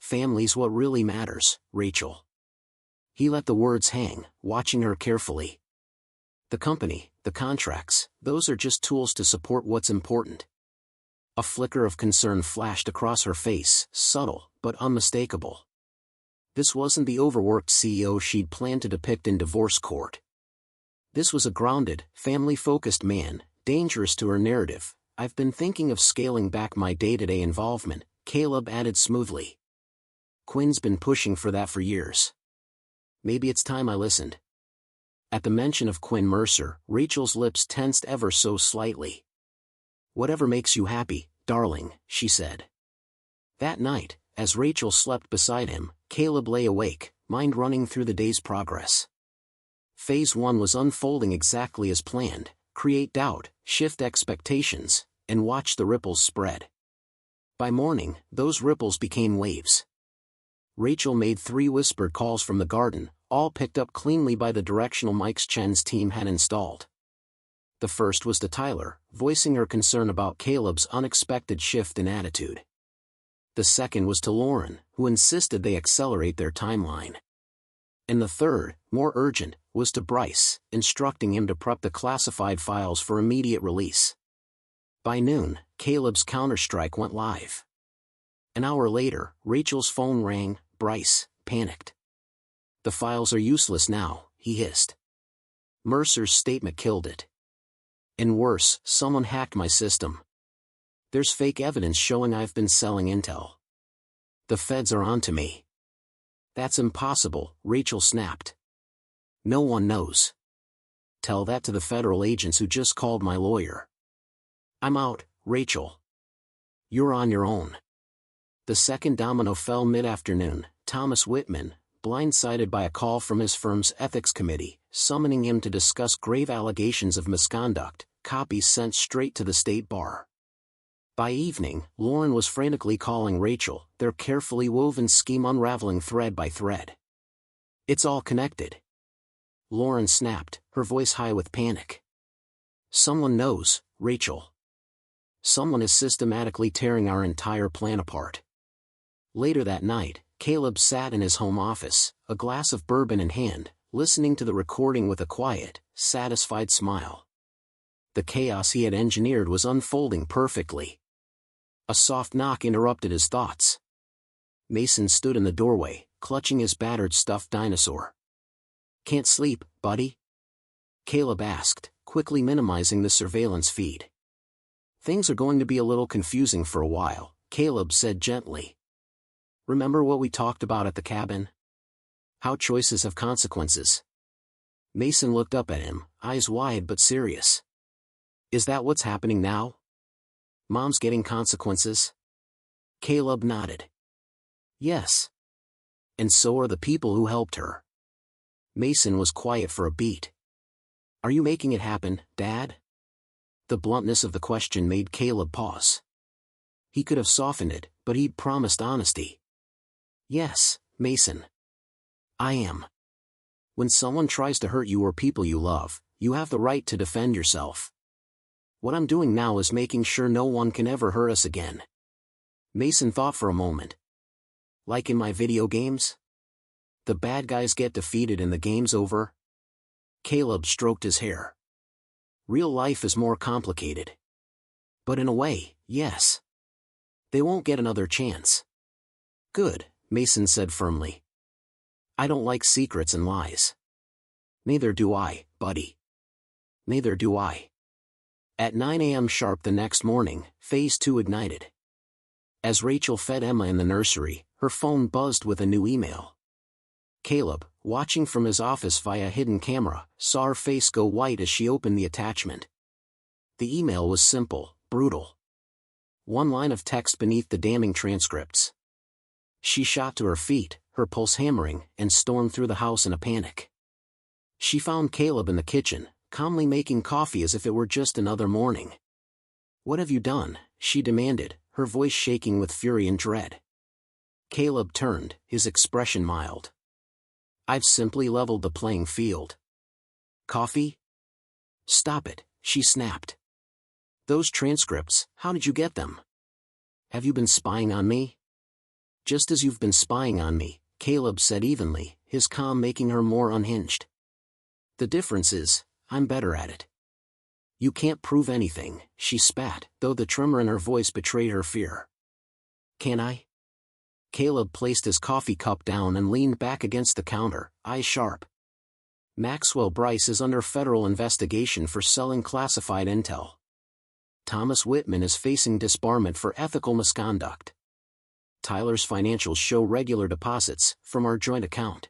Family's what really matters, Rachel. He let the words hang, watching her carefully. The company, the contracts, those are just tools to support what's important. A flicker of concern flashed across her face, subtle, but unmistakable. This wasn't the overworked CEO she'd planned to depict in divorce court. This was a grounded, family-focused man, dangerous to her narrative. I've been thinking of scaling back my day-to-day involvement, Caleb added smoothly. Quinn's been pushing for that for years. Maybe it's time I listened. At the mention of Quinn Mercer, Rachel's lips tensed ever so slightly. Whatever makes you happy, darling, she said. That night, as Rachel slept beside him, Caleb lay awake, mind running through the day's progress. Phase 1 was unfolding exactly as planned: create doubt, shift expectations, and watch the ripples spread. By morning, those ripples became waves. Rachel made 3 whispered calls from the garden, all picked up cleanly by the directional mics Chen's team had installed. The first was to Tyler, voicing her concern about Caleb's unexpected shift in attitude. The second was to Lauren, who insisted they accelerate their timeline. And the third, more urgent, was to Bryce, instructing him to prep the classified files for immediate release. By noon, Caleb's counterstrike went live. An hour later, Rachel's phone rang. Bryce, panicked. "The files are useless now," he hissed. "Mercer's statement killed it. And worse, someone hacked my system. There's fake evidence showing I've been selling intel. The feds are onto me." "That's impossible," Rachel snapped. "No one knows. Tell that to the federal agents who just called my lawyer." "I'm out, Rachel. You're on your own." The second domino fell mid-afternoon. Thomas Whitman, blindsided by a call from his firm's ethics committee, summoning him to discuss grave allegations of misconduct, copies sent straight to the state bar. By evening, Lauren was frantically calling Rachel, their carefully woven scheme unraveling thread by thread. "It's all connected." Lauren snapped, her voice high with panic. "Someone knows, Rachel. Someone is systematically tearing our entire plan apart." Later that night, Caleb sat in his home office, a glass of bourbon in hand, listening to the recording with a quiet, satisfied smile. The chaos he had engineered was unfolding perfectly. A soft knock interrupted his thoughts. Mason stood in the doorway, clutching his battered stuffed dinosaur. "Can't sleep, buddy?" Caleb asked, quickly minimizing the surveillance feed. "Things are going to be a little confusing for a while," Caleb said gently. "Remember what we talked about at the cabin? How choices have consequences." Mason looked up at him, eyes wide but serious. "Is that what's happening now? Mom's getting consequences?" Caleb nodded. "Yes. And so are the people who helped her." Mason was quiet for a beat. "Are you making it happen, Dad?" The bluntness of the question made Caleb pause. He could have softened it, but he'd promised honesty. "Yes, Mason. I am. When someone tries to hurt you or people you love, you have the right to defend yourself. What I'm doing now is making sure no one can ever hurt us again." Mason thought for a moment. "Like in my video games? The bad guys get defeated and the game's over?" Caleb stroked his hair. "Real life is more complicated. But in a way, yes. They won't get another chance." "Good," Mason said firmly. "I don't like secrets and lies." "Neither do I, buddy. Neither do I." At 9 a.m. sharp the next morning, Phase 2 ignited. As Rachel fed Emma in the nursery, her phone buzzed with a new email. Caleb, watching from his office via hidden camera, saw her face go white as she opened the attachment. The email was simple, brutal. One line of text beneath the damning transcripts. She shot to her feet, her pulse hammering, and stormed through the house in a panic. She found Caleb in the kitchen, calmly making coffee as if it were just another morning. "What have you done?" she demanded, her voice shaking with fury and dread. Caleb turned, his expression mild. "I've simply leveled the playing field." "Coffee?" "Stop it," she snapped. "Those transcripts, how did you get them? Have you been spying on me?" "Just as you've been spying on me," Caleb said evenly, his calm making her more unhinged. "The difference is, I'm better at it." "You can't prove anything," she spat, though the tremor in her voice betrayed her fear. "Can I?" Caleb placed his coffee cup down and leaned back against the counter, eyes sharp. "Maxwell Bryce is under federal investigation for selling classified intel. Thomas Whitman is facing disbarment for ethical misconduct. Tyler's financials show regular deposits, from our joint account.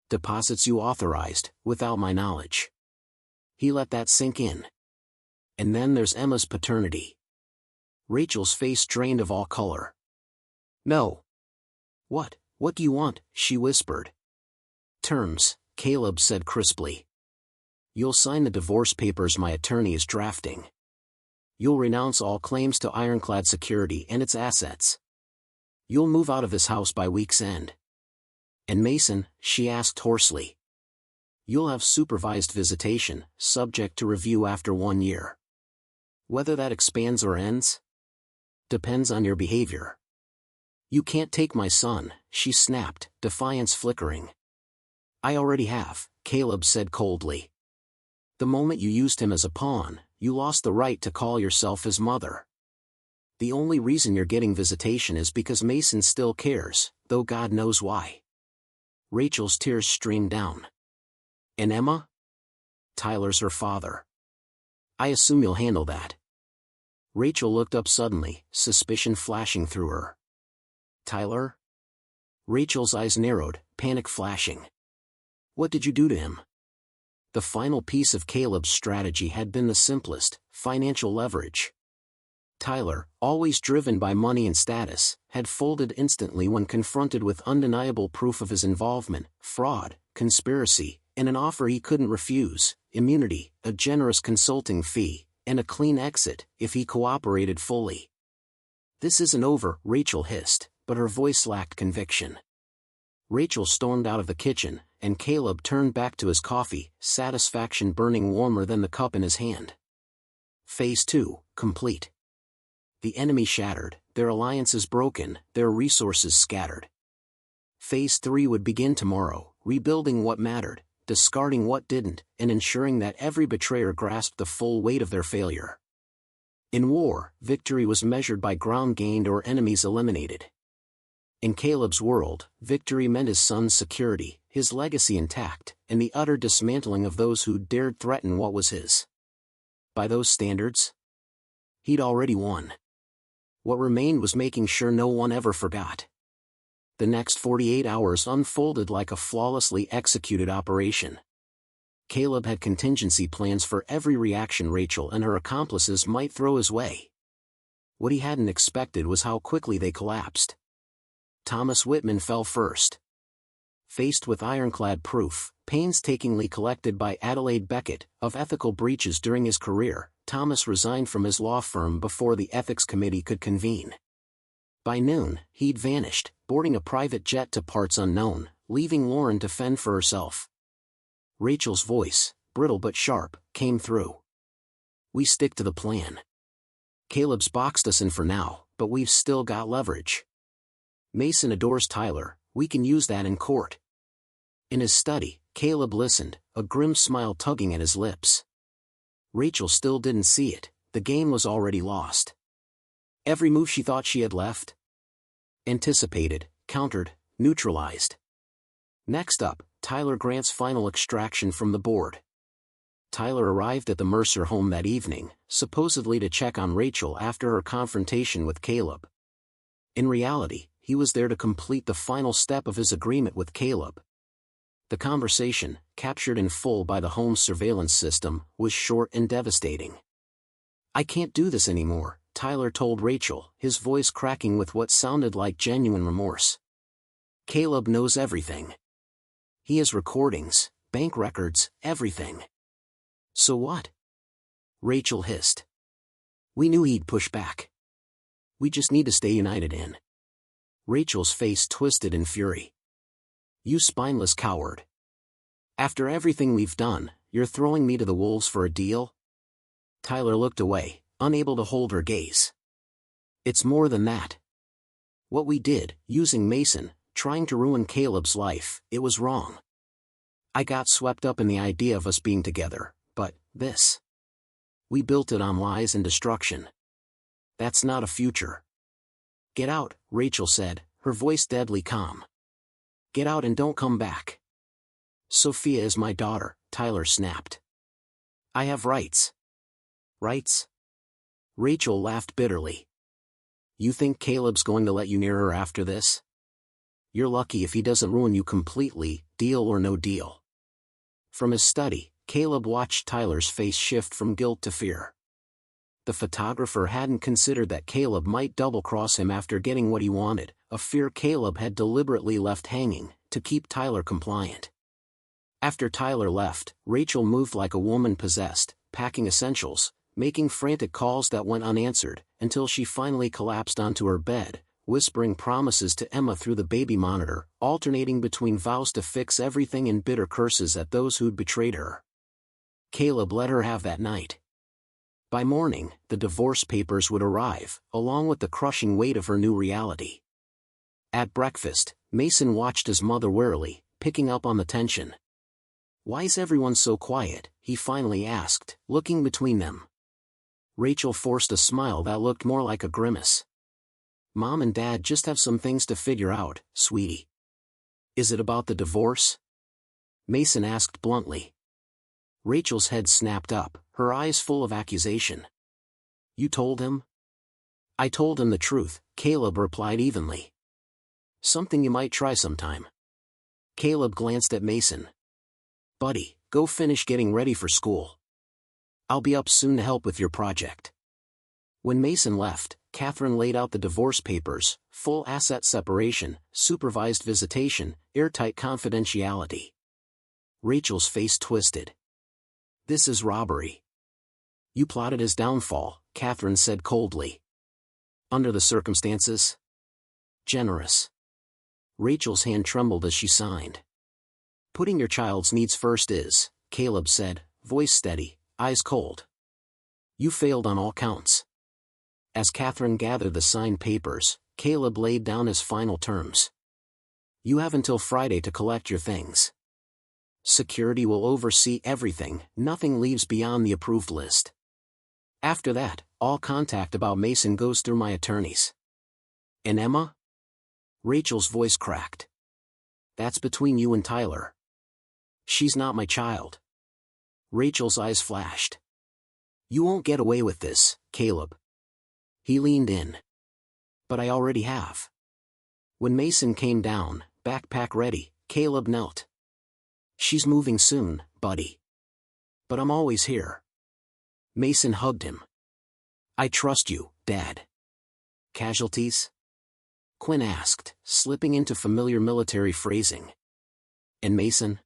Deposits you authorized, without my knowledge." He let that sink in. "And then there's Emma's paternity." Rachel's face drained of all color. "No." What do you want?" she whispered. "Terms," Caleb said crisply. "You'll sign the divorce papers my attorney is drafting. You'll renounce all claims to Ironclad Security and its assets. You'll move out of this house by week's end. And Mason," she asked hoarsely. "You'll have supervised visitation, subject to review after 1 year. Whether that expands or ends? Depends on your behavior." "You can't take my son," she snapped, defiance flickering. "I already have," Caleb said coldly. "The moment you used him as a pawn, you lost the right to call yourself his mother." The only reason you're getting visitation is because Mason still cares, though God knows why. Rachel's tears streamed down. And Emma? Tyler's her father. I assume you'll handle that. Rachel looked up suddenly, suspicion flashing through her. Tyler? Rachel's eyes narrowed, panic flashing. What did you do to him? The final piece of Caleb's strategy had been the simplest: financial leverage. Tyler, always driven by money and status, had folded instantly when confronted with undeniable proof of his involvement: fraud, conspiracy, and an offer he couldn't refuse: immunity, a generous consulting fee, and a clean exit if he cooperated fully. This isn't over, Rachel hissed, but her voice lacked conviction. Rachel stormed out of the kitchen, and Caleb turned back to his coffee, satisfaction burning warmer than the cup in his hand. Phase 2, complete. The enemy shattered, their alliances broken, their resources scattered. Phase 3 would begin tomorrow, rebuilding what mattered, discarding what didn't, and ensuring that every betrayer grasped the full weight of their failure. In war, victory was measured by ground gained or enemies eliminated. In Caleb's world, victory meant his son's security, his legacy intact, and the utter dismantling of those who dared threaten what was his. By those standards, he'd already won. What remained was making sure no one ever forgot. The next 48 hours unfolded like a flawlessly executed operation. Caleb had contingency plans for every reaction Rachel and her accomplices might throw his way. What he hadn't expected was how quickly they collapsed. Thomas Whitman fell first. Faced with ironclad proof, painstakingly collected by Adelaide Beckett, of ethical breaches during his career, Thomas resigned from his law firm before the ethics committee could convene. By noon, he'd vanished, boarding a private jet to parts unknown, leaving Lauren to fend for herself. Rachel's voice, brittle but sharp, came through. We stick to the plan. Caleb's boxed us in for now, but we've still got leverage. Mason adores Tyler, we can use that in court. In his study, Caleb listened, a grim smile tugging at his lips. Rachel still didn't see it, the game was already lost. Every move she thought she had left, anticipated, countered, neutralized. Next up, Tyler Grant's final extraction from the board. Tyler arrived at the Mercer home that evening, supposedly to check on Rachel after her confrontation with Caleb. In reality, he was there to complete the final step of his agreement with Caleb. The conversation, captured in full by the home's surveillance system, was short and devastating. I can't do this anymore, Tyler told Rachel, his voice cracking with what sounded like genuine remorse. Caleb knows everything. He has recordings, bank records, everything. So what? Rachel hissed. We knew he'd push back. We just need to stay united in. Rachel's face twisted in fury. You spineless coward. After everything we've done, you're throwing me to the wolves for a deal? Tyler looked away, unable to hold her gaze. It's more than that. What we did, using Mason, trying to ruin Caleb's life, it was wrong. I got swept up in the idea of us being together, but, this. We built it on lies and destruction. That's not a future. Get out, Rachel said, her voice deadly calm. Get out and don't come back. Sophia is my daughter, Tyler snapped. I have rights. Rights? Rachel laughed bitterly. You think Caleb's going to let you near her after this? You're lucky if he doesn't ruin you completely, deal or no deal. From his study, Caleb watched Tyler's face shift from guilt to fear. The photographer hadn't considered that Caleb might double-cross him after getting what he wanted, a fear Caleb had deliberately left hanging, to keep Tyler compliant. After Tyler left, Rachel moved like a woman possessed, packing essentials, making frantic calls that went unanswered, until she finally collapsed onto her bed, whispering promises to Emma through the baby monitor, alternating between vows to fix everything and bitter curses at those who'd betrayed her. Caleb let her have that night. By morning, the divorce papers would arrive, along with the crushing weight of her new reality. At breakfast, Mason watched his mother warily, picking up on the tension. Why's everyone so quiet? He finally asked, looking between them. Rachel forced a smile that looked more like a grimace. Mom and Dad just have some things to figure out, sweetie. Is it about the divorce? Mason asked bluntly. Rachel's head snapped up, her eyes full of accusation. You told him? I told him the truth, Caleb replied evenly. Something you might try sometime. Caleb glanced at Mason. Buddy, go finish getting ready for school. I'll be up soon to help with your project. When Mason left, Catherine laid out the divorce papers, full asset separation, supervised visitation, airtight confidentiality. Rachel's face twisted. This is robbery. You plotted his downfall, Catherine said coldly. Under the circumstances? Generous. Rachel's hand trembled as she signed. Putting your child's needs first is, Caleb said, voice steady, eyes cold. You failed on all counts. As Catherine gathered the signed papers, Caleb laid down his final terms. You have until Friday to collect your things. Security will oversee everything, nothing leaves beyond the approved list. After that, all contact about Mason goes through my attorneys. And Emma? Rachel's voice cracked. That's between you and Tyler. She's not my child. Rachel's eyes flashed. You won't get away with this, Caleb. He leaned in. But I already have. When Mason came down, backpack ready, Caleb knelt. She's moving soon, buddy. But I'm always here. Mason hugged him. I trust you, Dad. Casualties? Quinn asked, slipping into familiar military phrasing. And Mason?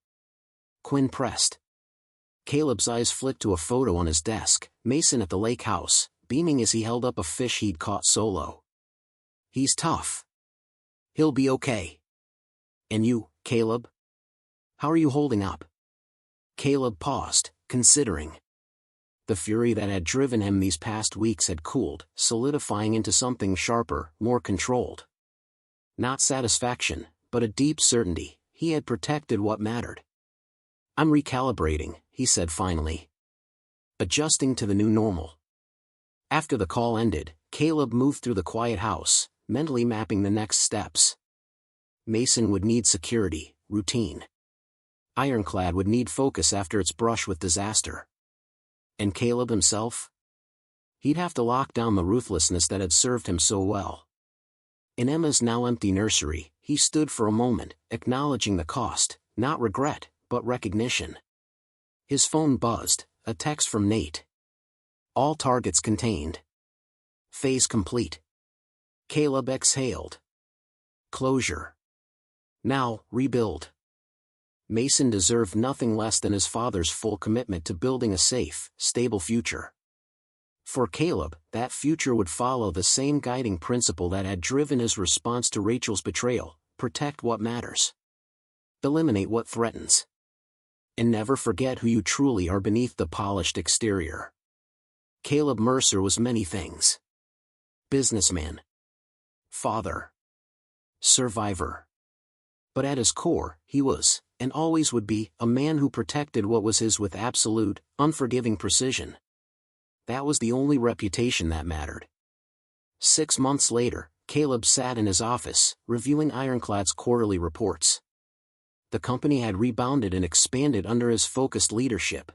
Quinn pressed. Caleb's eyes flicked to a photo on his desk, Mason at the lake house, beaming as he held up a fish he'd caught solo. He's tough. He'll be okay. And you, Caleb? How are you holding up? Caleb paused, considering. The fury that had driven him these past weeks had cooled, solidifying into something sharper, more controlled. Not satisfaction, but a deep certainty, he had protected what mattered. I'm recalibrating, he said finally. Adjusting to the new normal. After the call ended, Caleb moved through the quiet house, mentally mapping the next steps. Mason would need security, routine. Ironclad would need focus after its brush with disaster. And Caleb himself? He'd have to lock down the ruthlessness that had served him so well. In Emma's now empty nursery, he stood for a moment, acknowledging the cost, not regret, but recognition. His phone buzzed, a text from Nate. All targets contained. Phase complete. Caleb exhaled. Closure. Now, rebuild. Mason deserved nothing less than his father's full commitment to building a safe, stable future. For Caleb, that future would follow the same guiding principle that had driven his response to Rachel's betrayal: protect what matters. Eliminate what threatens. And never forget who you truly are beneath the polished exterior. Caleb Mercer was many things. Businessman. Father. Survivor. But at his core, he was, and always would be, a man who protected what was his with absolute, unforgiving precision. That was the only reputation that mattered. 6 months later, Caleb sat in his office, reviewing Ironclad's quarterly reports. The company had rebounded and expanded under his focused leadership.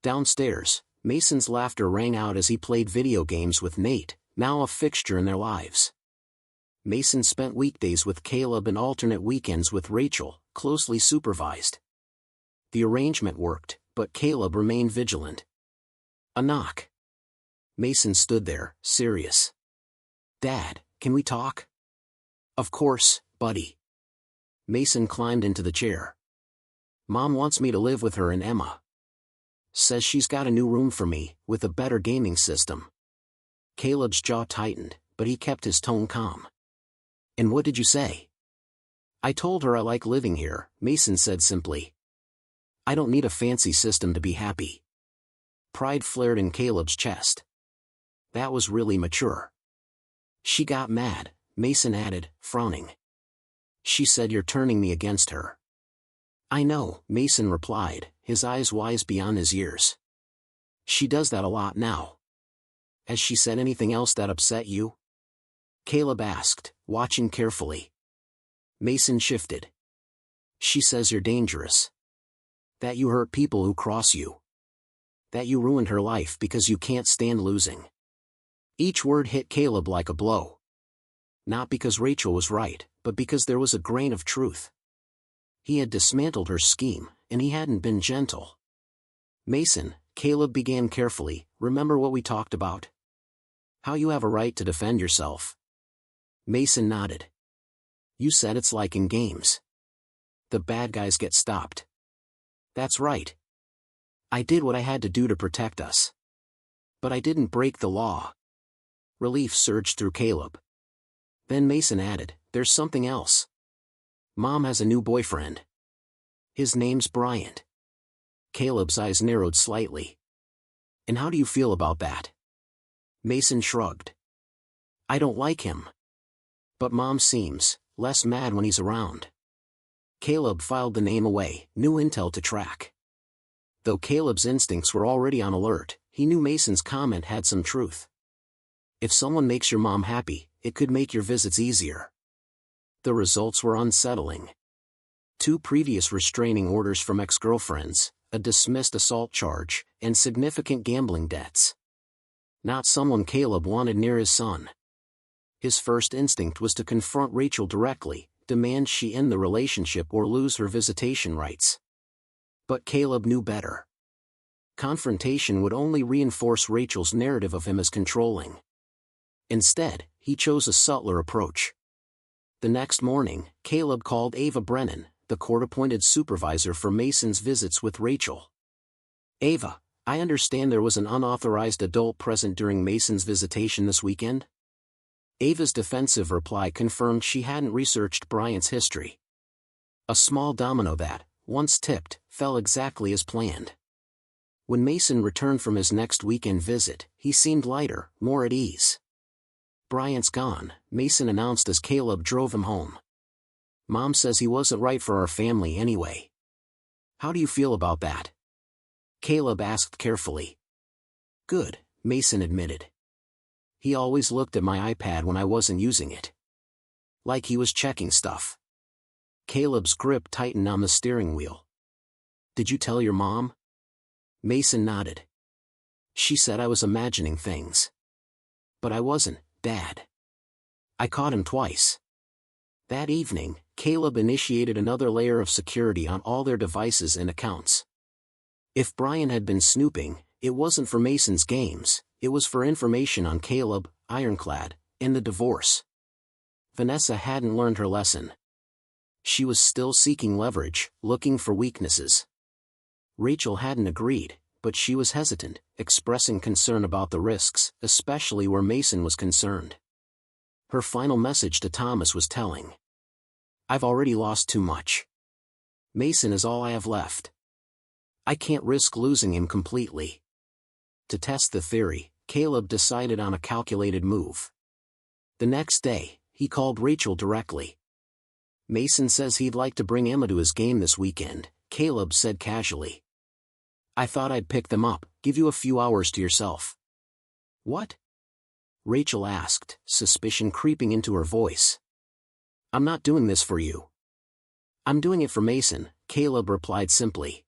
Downstairs, Mason's laughter rang out as he played video games with Nate, now a fixture in their lives. Mason spent weekdays with Caleb and alternate weekends with Rachel, closely supervised. The arrangement worked, but Caleb remained vigilant. A knock. Mason stood there, serious. Dad, can we talk? Of course, buddy. Mason climbed into the chair. Mom wants me to live with her and Emma. Says she's got a new room for me, with a better gaming system. Caleb's jaw tightened, but he kept his tone calm. And what did you say? I told her I like living here, Mason said simply. I don't need a fancy system to be happy. Pride flared in Caleb's chest. That was really mature. She got mad, Mason added, frowning. She said you're turning me against her. I know, Mason replied, his eyes wise beyond his years. She does that a lot now. Has she said anything else that upset you? Caleb asked, watching carefully. Mason shifted. She says you're dangerous. That you hurt people who cross you. That you ruined her life because you can't stand losing. Each word hit Caleb like a blow. Not because Rachel was right, but because there was a grain of truth. He had dismantled her scheme, and he hadn't been gentle. Mason, Caleb began carefully, remember what we talked about? How you have a right to defend yourself. Mason nodded. You said it's like in games. The bad guys get stopped. That's right. I did what I had to do to protect us. But I didn't break the law. Relief surged through Caleb. Then Mason added, there's something else. Mom has a new boyfriend. His name's Bryant. Caleb's eyes narrowed slightly. And how do you feel about that? Mason shrugged. I don't like him. But Mom seems less mad when he's around. Caleb filed the name away, new intel to track. Though Caleb's instincts were already on alert, he knew Mason's comment had some truth. If someone makes your mom happy, it could make your visits easier. The results were unsettling. 2 previous restraining orders from ex-girlfriends, a dismissed assault charge, and significant gambling debts. Not someone Caleb wanted near his son. His first instinct was to confront Rachel directly, demand she end the relationship or lose her visitation rights. But Caleb knew better. Confrontation would only reinforce Rachel's narrative of him as controlling. Instead, he chose a subtler approach. The next morning, Caleb called Ava Brennan, the court-appointed supervisor for Mason's visits with Rachel. Ava, I understand there was an unauthorized adult present during Mason's visitation this weekend? Ava's defensive reply confirmed she hadn't researched Bryant's history. A small domino that, once tipped, fell exactly as planned. When Mason returned from his next weekend visit, he seemed lighter, more at ease. Bryant's gone, Mason announced as Caleb drove him home. Mom says he wasn't right for our family anyway. How do you feel about that? Caleb asked carefully. Good, Mason admitted. He always looked at my iPad when I wasn't using it. Like he was checking stuff. Caleb's grip tightened on the steering wheel. Did you tell your mom? Mason nodded. She said I was imagining things. But I wasn't, Dad. I caught him twice. That evening, Caleb initiated another layer of security on all their devices and accounts. If Brian had been snooping, it wasn't for Mason's games, it was for information on Caleb, Ironclad, and the divorce. Vanessa hadn't learned her lesson. She was still seeking leverage, looking for weaknesses. Rachel hadn't agreed, but she was hesitant, expressing concern about the risks, especially where Mason was concerned. Her final message to Thomas was telling. I've already lost too much. Mason is all I have left. I can't risk losing him completely. To test the theory, Caleb decided on a calculated move. The next day, he called Rachel directly. Mason says he'd like to bring Emma to his game this weekend, Caleb said casually. I thought I'd pick them up, give you a few hours to yourself. What? Rachel asked, suspicion creeping into her voice. I'm not doing this for you. I'm doing it for Mason, Caleb replied simply.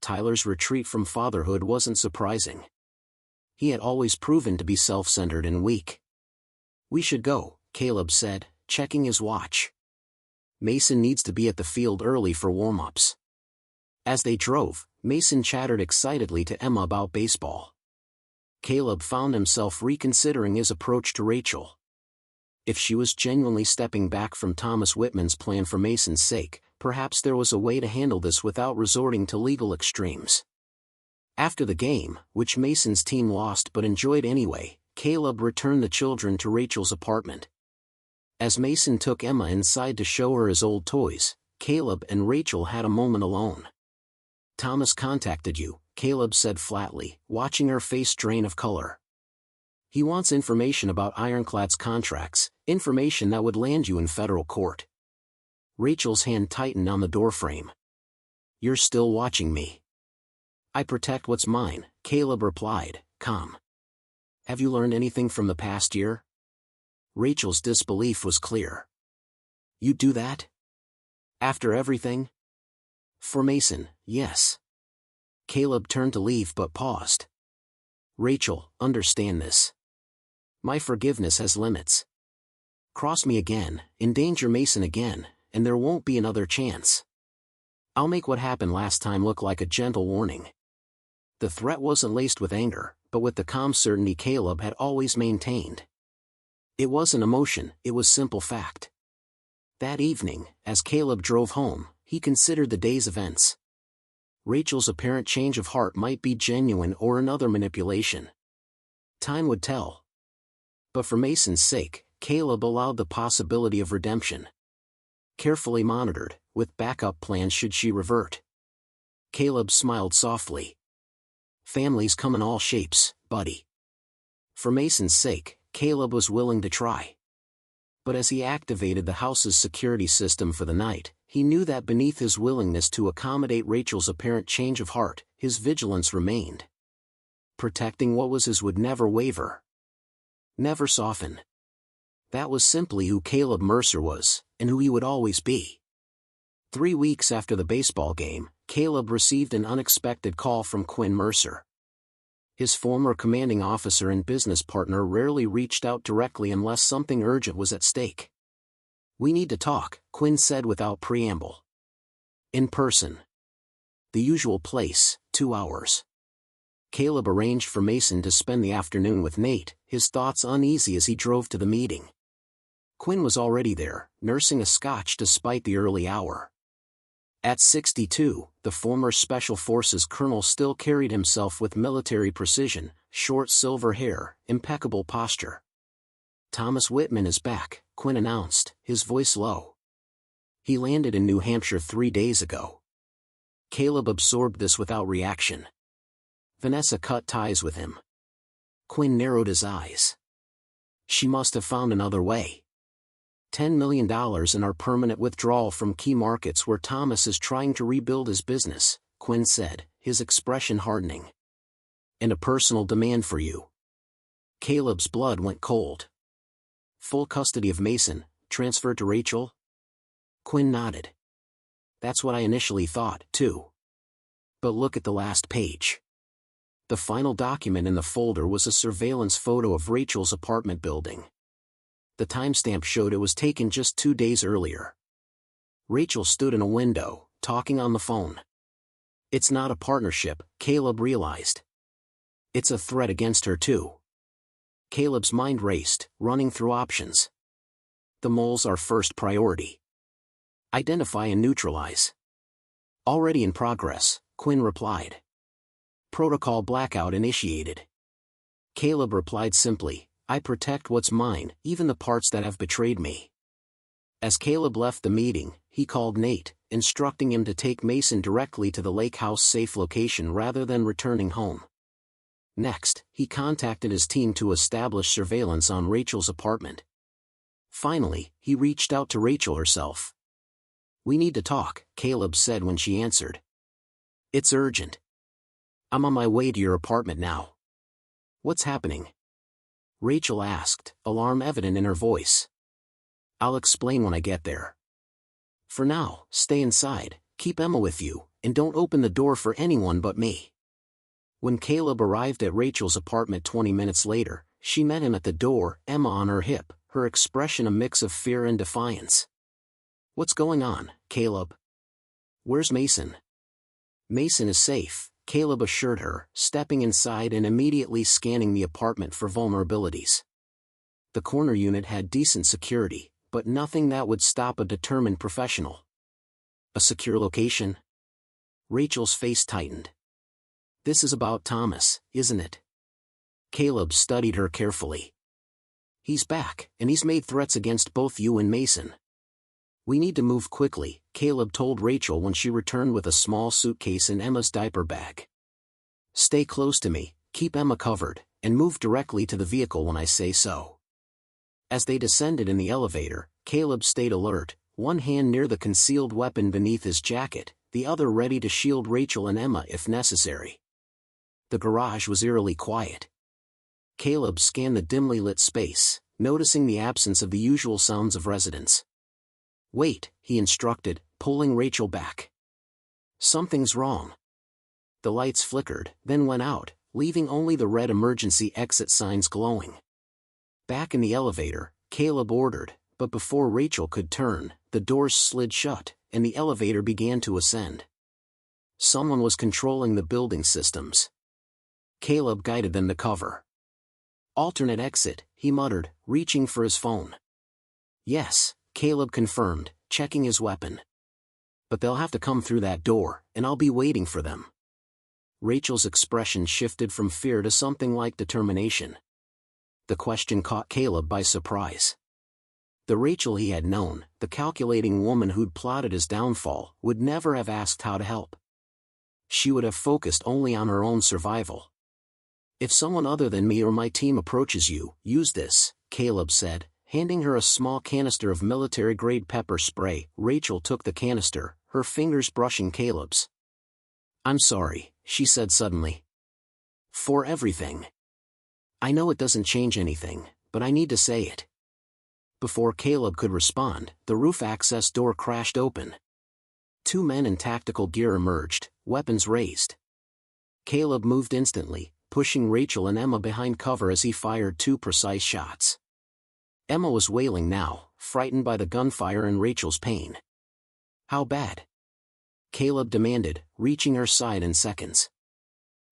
Tyler's retreat from fatherhood wasn't surprising. He had always proven to be self-centered and weak. We should go, Caleb said, checking his watch. Mason needs to be at the field early for warm-ups. As they drove, Mason chattered excitedly to Emma about baseball. Caleb found himself reconsidering his approach to Rachel. If she was genuinely stepping back from Thomas Whitman's plan for Mason's sake, perhaps there was a way to handle this without resorting to legal extremes. After the game, which Mason's team lost but enjoyed anyway, Caleb returned the children to Rachel's apartment. As Mason took Emma inside to show her his old toys, Caleb and Rachel had a moment alone. Thomas contacted you, Caleb said flatly, watching her face drain of color. He wants information about Ironclad's contracts, information that would land you in federal court. Rachel's hand tightened on the doorframe. You're still watching me. I protect what's mine, Caleb replied, calm. Have you learned anything from the past year? Rachel's disbelief was clear. You'd do that? After everything? For Mason, yes. Caleb turned to leave but paused. Rachel, understand this. My forgiveness has limits. Cross me again, endanger Mason again, and there won't be another chance. I'll make what happened last time look like a gentle warning. The threat wasn't laced with anger, but with the calm certainty Caleb had always maintained. It wasn't emotion, it was simple fact. That evening, as Caleb drove home, he considered the day's events. Rachel's apparent change of heart might be genuine or another manipulation. Time would tell. But for Mason's sake, Caleb allowed the possibility of redemption. Carefully monitored, with backup plans should she revert. Caleb smiled softly. Families come in all shapes, buddy. For Mason's sake, Caleb was willing to try. But as he activated the house's security system for the night, he knew that beneath his willingness to accommodate Rachel's apparent change of heart, his vigilance remained. Protecting what was his would never waver. Never soften. That was simply who Caleb Mercer was, and who he would always be. 3 weeks after the baseball game, Caleb received an unexpected call from Quinn Mercer. His former commanding officer and business partner rarely reached out directly unless something urgent was at stake. We need to talk, Quinn said without preamble. In person. The usual place, 2 hours. Caleb arranged for Mason to spend the afternoon with Nate, his thoughts uneasy as he drove to the meeting. Quinn was already there, nursing a scotch despite the early hour. At 62, the former Special Forces colonel still carried himself with military precision, short silver hair, impeccable posture. Thomas Whitman is back, Quinn announced, his voice low. He landed in New Hampshire 3 days ago. Caleb absorbed this without reaction. Vanessa cut ties with him. Quinn narrowed his eyes. She must have found another way. $10 million in our permanent withdrawal from key markets where Thomas is trying to rebuild his business, Quinn said, his expression hardening. And a personal demand for you. Caleb's blood went cold. Full custody of Mason, transferred to Rachel? Quinn nodded. That's what I initially thought, too. But look at the last page. The final document in the folder was a surveillance photo of Rachel's apartment building. The timestamp showed it was taken just 2 days earlier. Rachel stood in a window, talking on the phone. It's not a partnership, Caleb realized. It's a threat against her too. Caleb's mind raced, running through options. The mole's our first priority. Identify and neutralize. Already in progress, Quinn replied. Protocol blackout initiated. Caleb replied simply, I protect what's mine, even the parts that have betrayed me. As Caleb left the meeting, he called Nate, instructing him to take Mason directly to the lake house safe location rather than returning home. Next, he contacted his team to establish surveillance on Rachel's apartment. Finally, he reached out to Rachel herself. We need to talk, Caleb said when she answered. It's urgent. I'm on my way to your apartment now. What's happening? Rachel asked, alarm evident in her voice. I'll explain when I get there. For now, stay inside, keep Emma with you, and don't open the door for anyone but me. When Caleb arrived at Rachel's apartment 20 minutes later, she met him at the door, Emma on her hip, her expression a mix of fear and defiance. What's going on, Caleb? Where's Mason? Mason is safe, Caleb assured her, stepping inside and immediately scanning the apartment for vulnerabilities. The corner unit had decent security, but nothing that would stop a determined professional. A secure location? Rachel's face tightened. This is about Thomas, isn't it? Caleb studied her carefully. He's back, and he's made threats against both you and Mason. We need to move quickly, Caleb told Rachel when she returned with a small suitcase and Emma's diaper bag. Stay close to me, keep Emma covered, and move directly to the vehicle when I say so. As they descended in the elevator, Caleb stayed alert, one hand near the concealed weapon beneath his jacket, the other ready to shield Rachel and Emma if necessary. The garage was eerily quiet. Caleb scanned the dimly lit space, noticing the absence of the usual sounds of residents. "Wait," he instructed, pulling Rachel back. "Something's wrong." The lights flickered, then went out, leaving only the red emergency exit signs glowing. Back in the elevator, Caleb ordered, but before Rachel could turn, the doors slid shut, and the elevator began to ascend. Someone was controlling the building systems. Caleb guided them to cover. "Alternate exit," he muttered, reaching for his phone. "Yes," Caleb confirmed, checking his weapon. "But they'll have to come through that door, and I'll be waiting for them." Rachel's expression shifted from fear to something like determination. The question caught Caleb by surprise. The Rachel he had known, the calculating woman who'd plotted his downfall, would never have asked how to help. She would have focused only on her own survival. "If someone other than me or my team approaches you, use this," Caleb said, handing her a small canister of military-grade pepper spray. Rachel took the canister, her fingers brushing Caleb's. "I'm sorry," she said suddenly. "For everything. I know it doesn't change anything, but I need to say it." Before Caleb could respond, the roof access door crashed open. Two men in tactical gear emerged, weapons raised. Caleb moved instantly, pushing Rachel and Emma behind cover as he fired two precise shots. Emma was wailing now, frightened by the gunfire and Rachel's pain. "How bad?" Caleb demanded, reaching her side in seconds.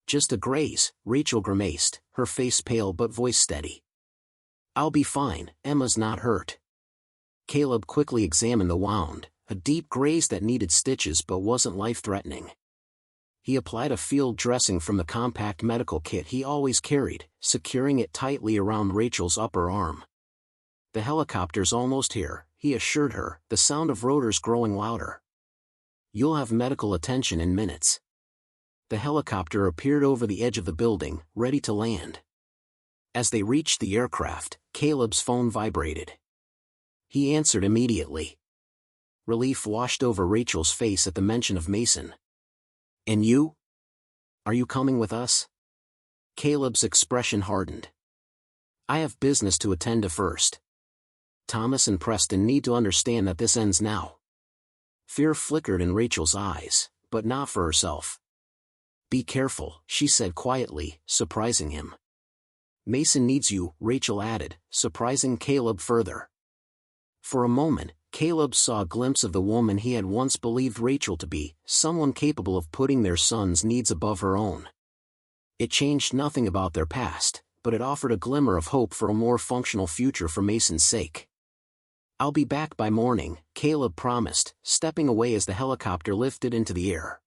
"Just a graze," Rachel grimaced, her face pale but voice steady. "I'll be fine, Emma's not hurt." Caleb quickly examined the wound, a deep graze that needed stitches but wasn't life-threatening. He applied a field dressing from the compact medical kit he always carried, securing it tightly around Rachel's upper arm. "The helicopter's almost here," he assured her, the sound of rotors growing louder. "You'll have medical attention in minutes." The helicopter appeared over the edge of the building, ready to land. As they reached the aircraft, Caleb's phone vibrated. He answered immediately. Relief washed over Rachel's face at the mention of Mason. "And you? Are you coming with us?" Caleb's expression hardened. "I have business to attend to first. Thomas and Preston need to understand that this ends now." Fear flickered in Rachel's eyes, but not for herself. "Be careful," she said quietly, surprising him. "Mason needs you," Rachel added, surprising Caleb further. For a moment, Caleb saw a glimpse of the woman he had once believed Rachel to be, someone capable of putting their son's needs above her own. It changed nothing about their past, but it offered a glimmer of hope for a more functional future for Mason's sake. "I'll be back by morning," Caleb promised, stepping away as the helicopter lifted into the air.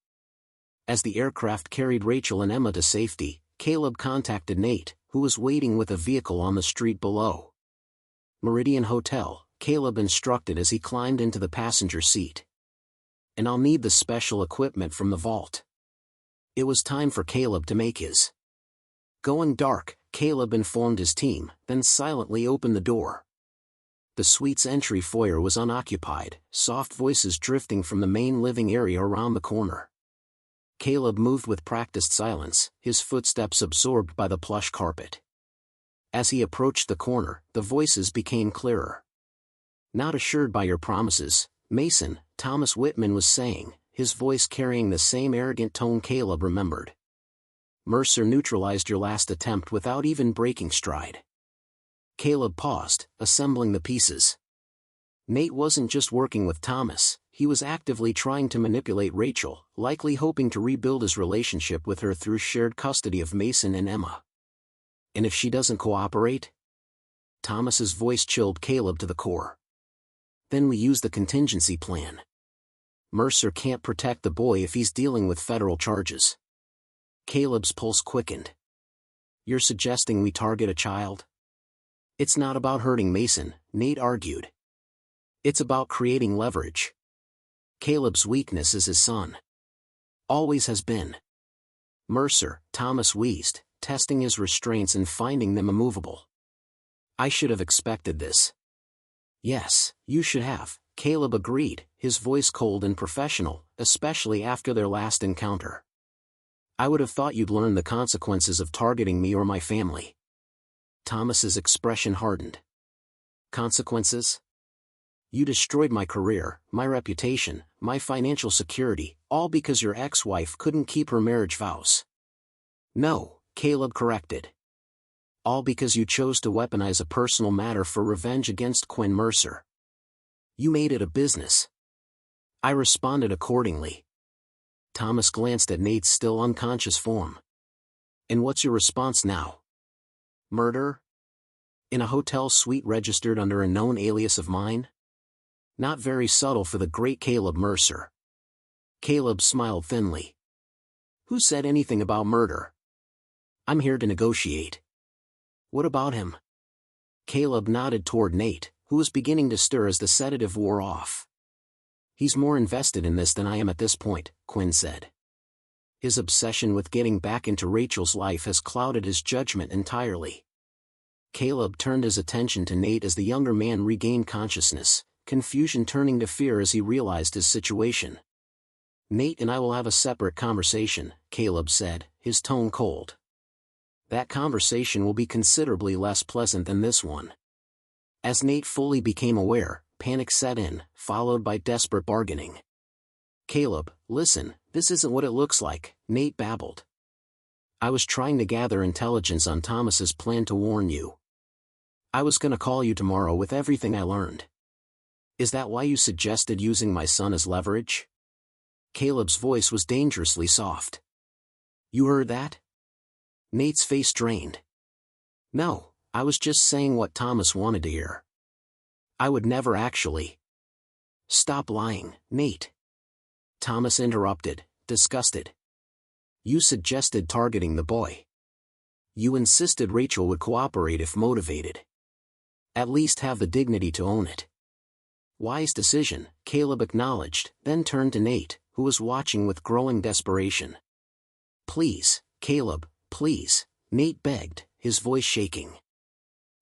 As the aircraft carried Rachel and Emma to safety, Caleb contacted Nate, who was waiting with a vehicle on the street below. "Meridian Hotel," Caleb instructed as he climbed into the passenger seat. "And I'll need the special equipment from the vault." It was time for Caleb to make his going dark, Caleb informed his team, then silently opened the door. The suite's entry foyer was unoccupied, soft voices drifting from the main living area around the corner. Caleb moved with practiced silence, his footsteps absorbed by the plush carpet. As he approached the corner, the voices became clearer. "Not assured by your promises, Mason," Thomas Whitman was saying, his voice carrying the same arrogant tone Caleb remembered. "Mercer neutralized your last attempt without even breaking stride." Caleb paused, assembling the pieces. Nate wasn't just working with Thomas, he was actively trying to manipulate Rachel, likely hoping to rebuild his relationship with her through shared custody of Mason and Emma. "And if she doesn't cooperate?" Thomas's voice chilled Caleb to the core. "Then we use the contingency plan. Mercer can't protect the boy if he's dealing with federal charges." Caleb's pulse quickened. "You're suggesting we target a child?" "It's not about hurting Mason," Nate argued. "It's about creating leverage. Caleb's weakness is his son. Always has been." "Mercer," Thomas wheezed, testing his restraints and finding them immovable. "I should have expected this." "Yes, you should have," Caleb agreed, his voice cold and professional, especially after their last encounter. "I would have thought you'd learn the consequences of targeting me or my family." Thomas's expression hardened. Consequences? You destroyed my career, my reputation, my financial security, all because your ex-wife couldn't keep her marriage vows. No, Caleb corrected. All because you chose to weaponize a personal matter for revenge against Quinn Mercer. You made it a business. I responded accordingly. Thomas glanced at Nate's still unconscious form. And what's your response now? Murder? In a hotel suite registered under a known alias of mine? Not very subtle for the great Caleb Mercer. Caleb smiled thinly. Who said anything about murder? I'm here to negotiate. What about him? Caleb nodded toward Nate, who was beginning to stir as the sedative wore off. He's more invested in this than I am at this point, Quinn said. His obsession with getting back into Rachel's life has clouded his judgment entirely. Caleb turned his attention to Nate as the younger man regained consciousness, confusion turning to fear as he realized his situation. Nate and I will have a separate conversation, Caleb said, his tone cold. That conversation will be considerably less pleasant than this one. As Nate fully became aware, panic set in, followed by desperate bargaining. Caleb, listen, this isn't what it looks like, Nate babbled. I was trying to gather intelligence on Thomas's plan to warn you. I was gonna call you tomorrow with everything I learned. Is that why you suggested using my son as leverage? Caleb's voice was dangerously soft. You heard that? Nate's face drained. No, I was just saying what Thomas wanted to hear. I would never actually. Stop lying, Nate. Thomas interrupted, disgusted. You suggested targeting the boy. You insisted Rachel would cooperate if motivated. At least have the dignity to own it. Wise decision, Caleb acknowledged, then turned to Nate, who was watching with growing desperation. Please, Caleb, please, Nate begged, his voice shaking.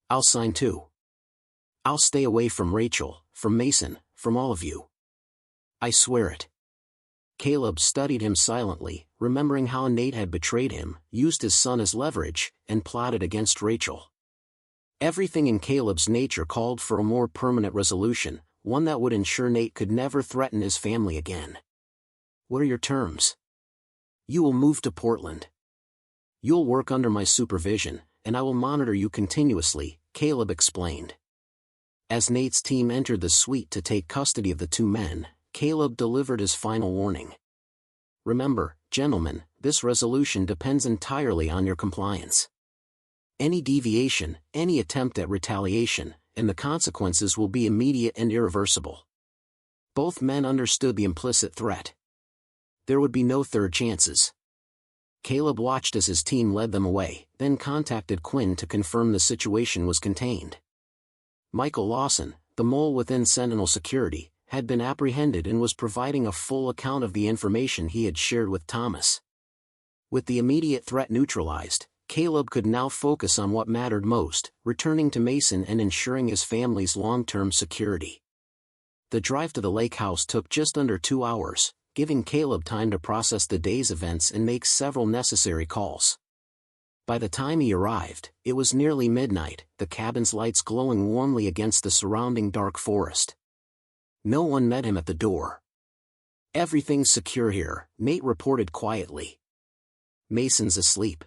I'll sign too. I'll stay away from Rachel, from Mason, from all of you. I swear it. Caleb studied him silently, remembering how Nate had betrayed him, used his son as leverage, and plotted against Rachel. Everything in Caleb's nature called for a more permanent resolution, one that would ensure Nate could never threaten his family again. What are your terms? You will move to Portland. You'll work under my supervision, and I will monitor you continuously, Caleb explained. As Nate's team entered the suite to take custody of the two men, Caleb delivered his final warning. Remember, gentlemen, this resolution depends entirely on your compliance. Any deviation, any attempt at retaliation, and the consequences will be immediate and irreversible. Both men understood the implicit threat. There would be no third chances. Caleb watched as his team led them away, then contacted Quinn to confirm the situation was contained. Michael Lawson, the mole within Sentinel Security, had been apprehended and was providing a full account of the information he had shared with Thomas. With the immediate threat neutralized, Caleb could now focus on what mattered most, returning to Mason and ensuring his family's long-term security. The drive to the lake house took just under 2 hours, giving Caleb time to process the day's events and make several necessary calls. By the time he arrived, it was nearly midnight, the cabin's lights glowing warmly against the surrounding dark forest. No one met him at the door. Everything's secure here, Nate reported quietly. Mason's asleep.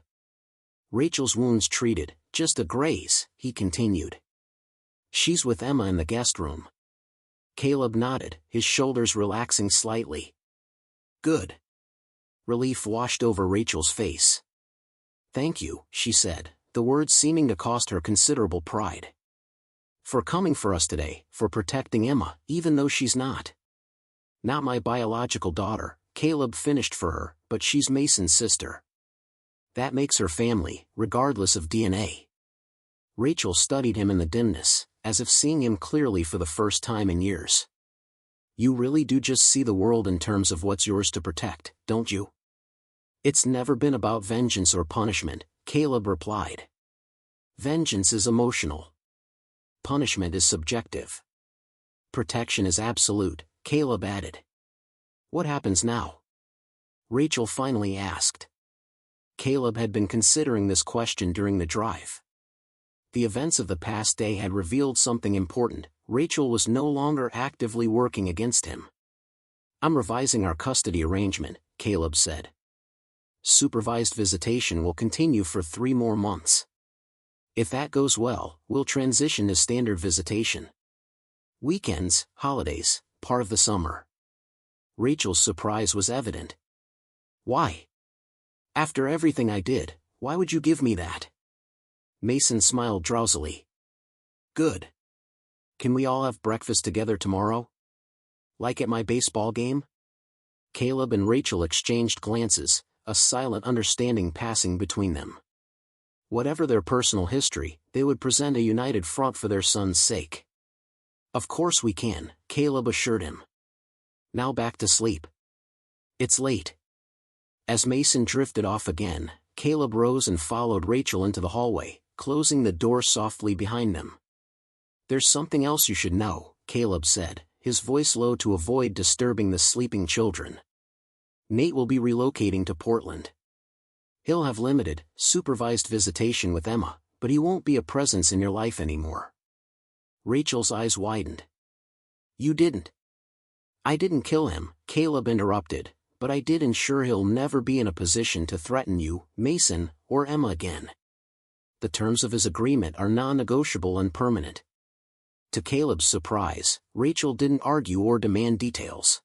Rachel's wounds treated, just a graze, he continued. She's with Emma in the guest room. Caleb nodded, his shoulders relaxing slightly. Good. Relief washed over Rachel's face. Thank you, she said, the words seeming to cost her considerable pride. For coming for us today, for protecting Emma, even though she's not my biological daughter, Caleb finished for her, but she's Mason's sister. That makes her family, regardless of DNA. Rachel studied him in the dimness, as if seeing him clearly for the first time in years. You really do just see the world in terms of what's yours to protect, don't you? It's never been about vengeance or punishment, Caleb replied. Vengeance is emotional. Punishment is subjective. Protection is absolute, Caleb added. What happens now? Rachel finally asked. Caleb had been considering this question during the drive. The events of the past day had revealed something important. Rachel was no longer actively working against him. "I'm revising our custody arrangement," Caleb said. "Supervised visitation will continue for 3 more months. If that goes well, we'll transition to standard visitation. Weekends, holidays, part of the summer." Rachel's surprise was evident. "Why? After everything I did, why would you give me that?" Mason smiled drowsily. "Good. Can we all have breakfast together tomorrow? Like at my baseball game?" Caleb and Rachel exchanged glances, a silent understanding passing between them. Whatever their personal history, they would present a united front for their son's sake. "Of course we can," Caleb assured him. "Now back to sleep. It's late." As Mason drifted off again, Caleb rose and followed Rachel into the hallway, closing the door softly behind them. "There's something else you should know," Caleb said, his voice low to avoid disturbing the sleeping children. "Nate will be relocating to Portland. He'll have limited, supervised visitation with Emma, but he won't be a presence in your life anymore." Rachel's eyes widened. "You didn't." "I didn't kill him," Caleb interrupted, "but I did ensure he'll never be in a position to threaten you, Mason, or Emma again. The terms of his agreement are non-negotiable and permanent." To Caleb's surprise, Rachel didn't argue or demand details.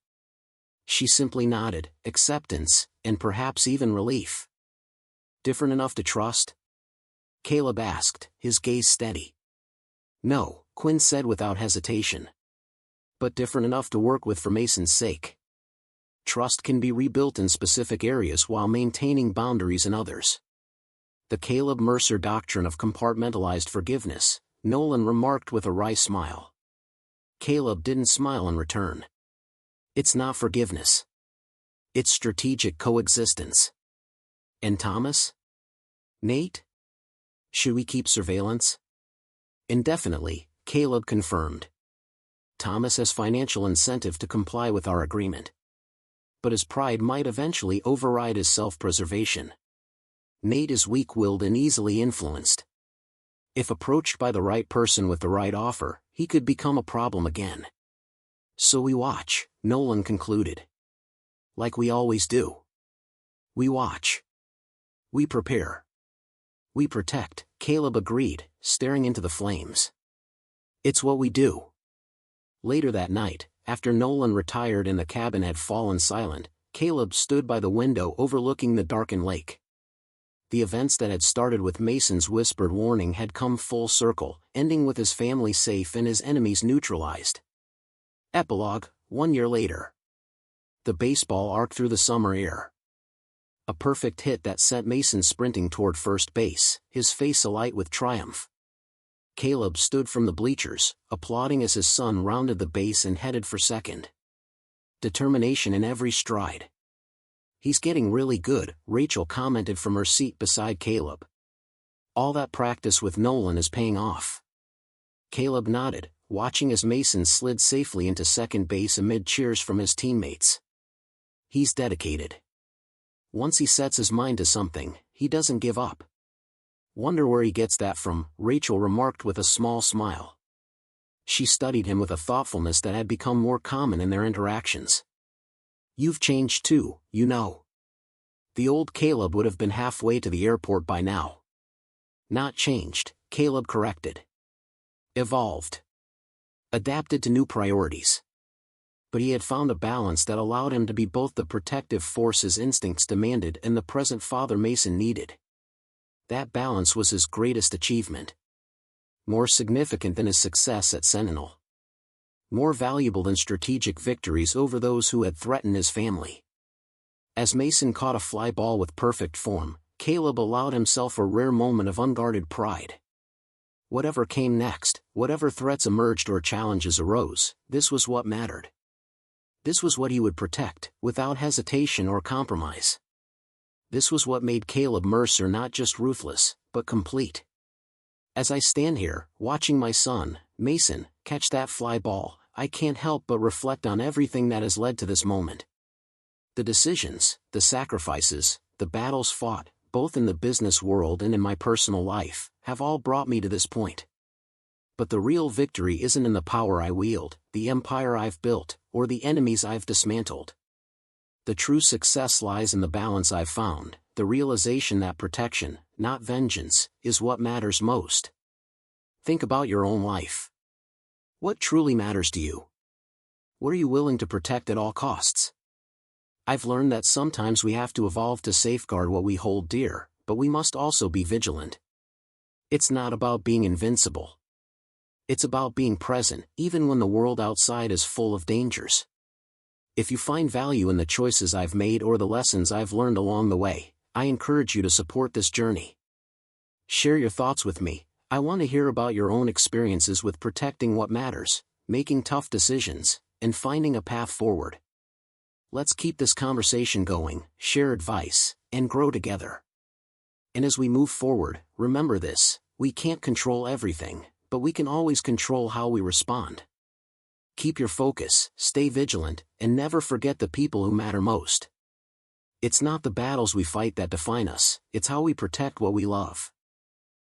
She simply nodded, acceptance, and perhaps even relief. "Different enough to trust?" Caleb asked, his gaze steady. "No," Quinn said without hesitation. "But different enough to work with for Mason's sake. Trust can be rebuilt in specific areas while maintaining boundaries in others. The Caleb Mercer doctrine of compartmentalized forgiveness," Nolan remarked with a wry smile. Caleb didn't smile in return. "It's not forgiveness. It's strategic coexistence." "And Thomas? Nate? Should we keep surveillance?" "Indefinitely," Caleb confirmed. "Thomas has financial incentive to comply with our agreement. But his pride might eventually override his self-preservation. Nate is weak-willed and easily influenced. If approached by the right person with the right offer, he could become a problem again. So we watch," Nolan concluded. "Like we always do. We watch. We prepare. We protect," Caleb agreed, staring into the flames. "It's what we do." Later that night, after Nolan retired and the cabin had fallen silent, Caleb stood by the window overlooking the darkened lake. The events that had started with Mason's whispered warning had come full circle, ending with his family safe and his enemies neutralized. Epilogue, 1 year later. The baseball arced through the summer air. A perfect hit that sent Mason sprinting toward first base, his face alight with triumph. Caleb stood from the bleachers, applauding as his son rounded the base and headed for second. Determination in every stride. "He's getting really good," Rachel commented from her seat beside Caleb. "All that practice with Nolan is paying off." Caleb nodded, watching as Mason slid safely into second base amid cheers from his teammates. "He's dedicated. Once he sets his mind to something, he doesn't give up." "Wonder where he gets that from," Rachel remarked with a small smile. She studied him with a thoughtfulness that had become more common in their interactions. "You've changed too, you know." The old Caleb would have been halfway to the airport by now. "Not changed," Caleb corrected. "Evolved. Adapted to new priorities." But he had found a balance that allowed him to be both the protective force his instincts demanded and the present father Mason needed. That balance was his greatest achievement. More significant than his success at Sentinel. More valuable than strategic victories over those who had threatened his family. As Mason caught a fly ball with perfect form, Caleb allowed himself a rare moment of unguarded pride. Whatever came next, whatever threats emerged or challenges arose, this was what mattered. This was what he would protect, without hesitation or compromise. This was what made Caleb Mercer not just ruthless, but complete. As I stand here, watching my son, Mason, catch that fly ball, I can't help but reflect on everything that has led to this moment. The decisions, the sacrifices, the battles fought, both in the business world and in my personal life, have all brought me to this point. But the real victory isn't in the power I wield, the empire I've built, or the enemies I've dismantled. The true success lies in the balance I've found, the realization that protection, not vengeance, is what matters most. Think about your own life. What truly matters to you? What are you willing to protect at all costs? I've learned that sometimes we have to evolve to safeguard what we hold dear, but we must also be vigilant. It's not about being invincible. It's about being present, even when the world outside is full of dangers. If you find value in the choices I've made or the lessons I've learned along the way, I encourage you to support this journey. Share your thoughts with me. I want to hear about your own experiences with protecting what matters, making tough decisions, and finding a path forward. Let's keep this conversation going, share advice, and grow together. And as we move forward, remember this: we can't control everything, but we can always control how we respond. Keep your focus, stay vigilant, and never forget the people who matter most. It's not the battles we fight that define us, it's how we protect what we love.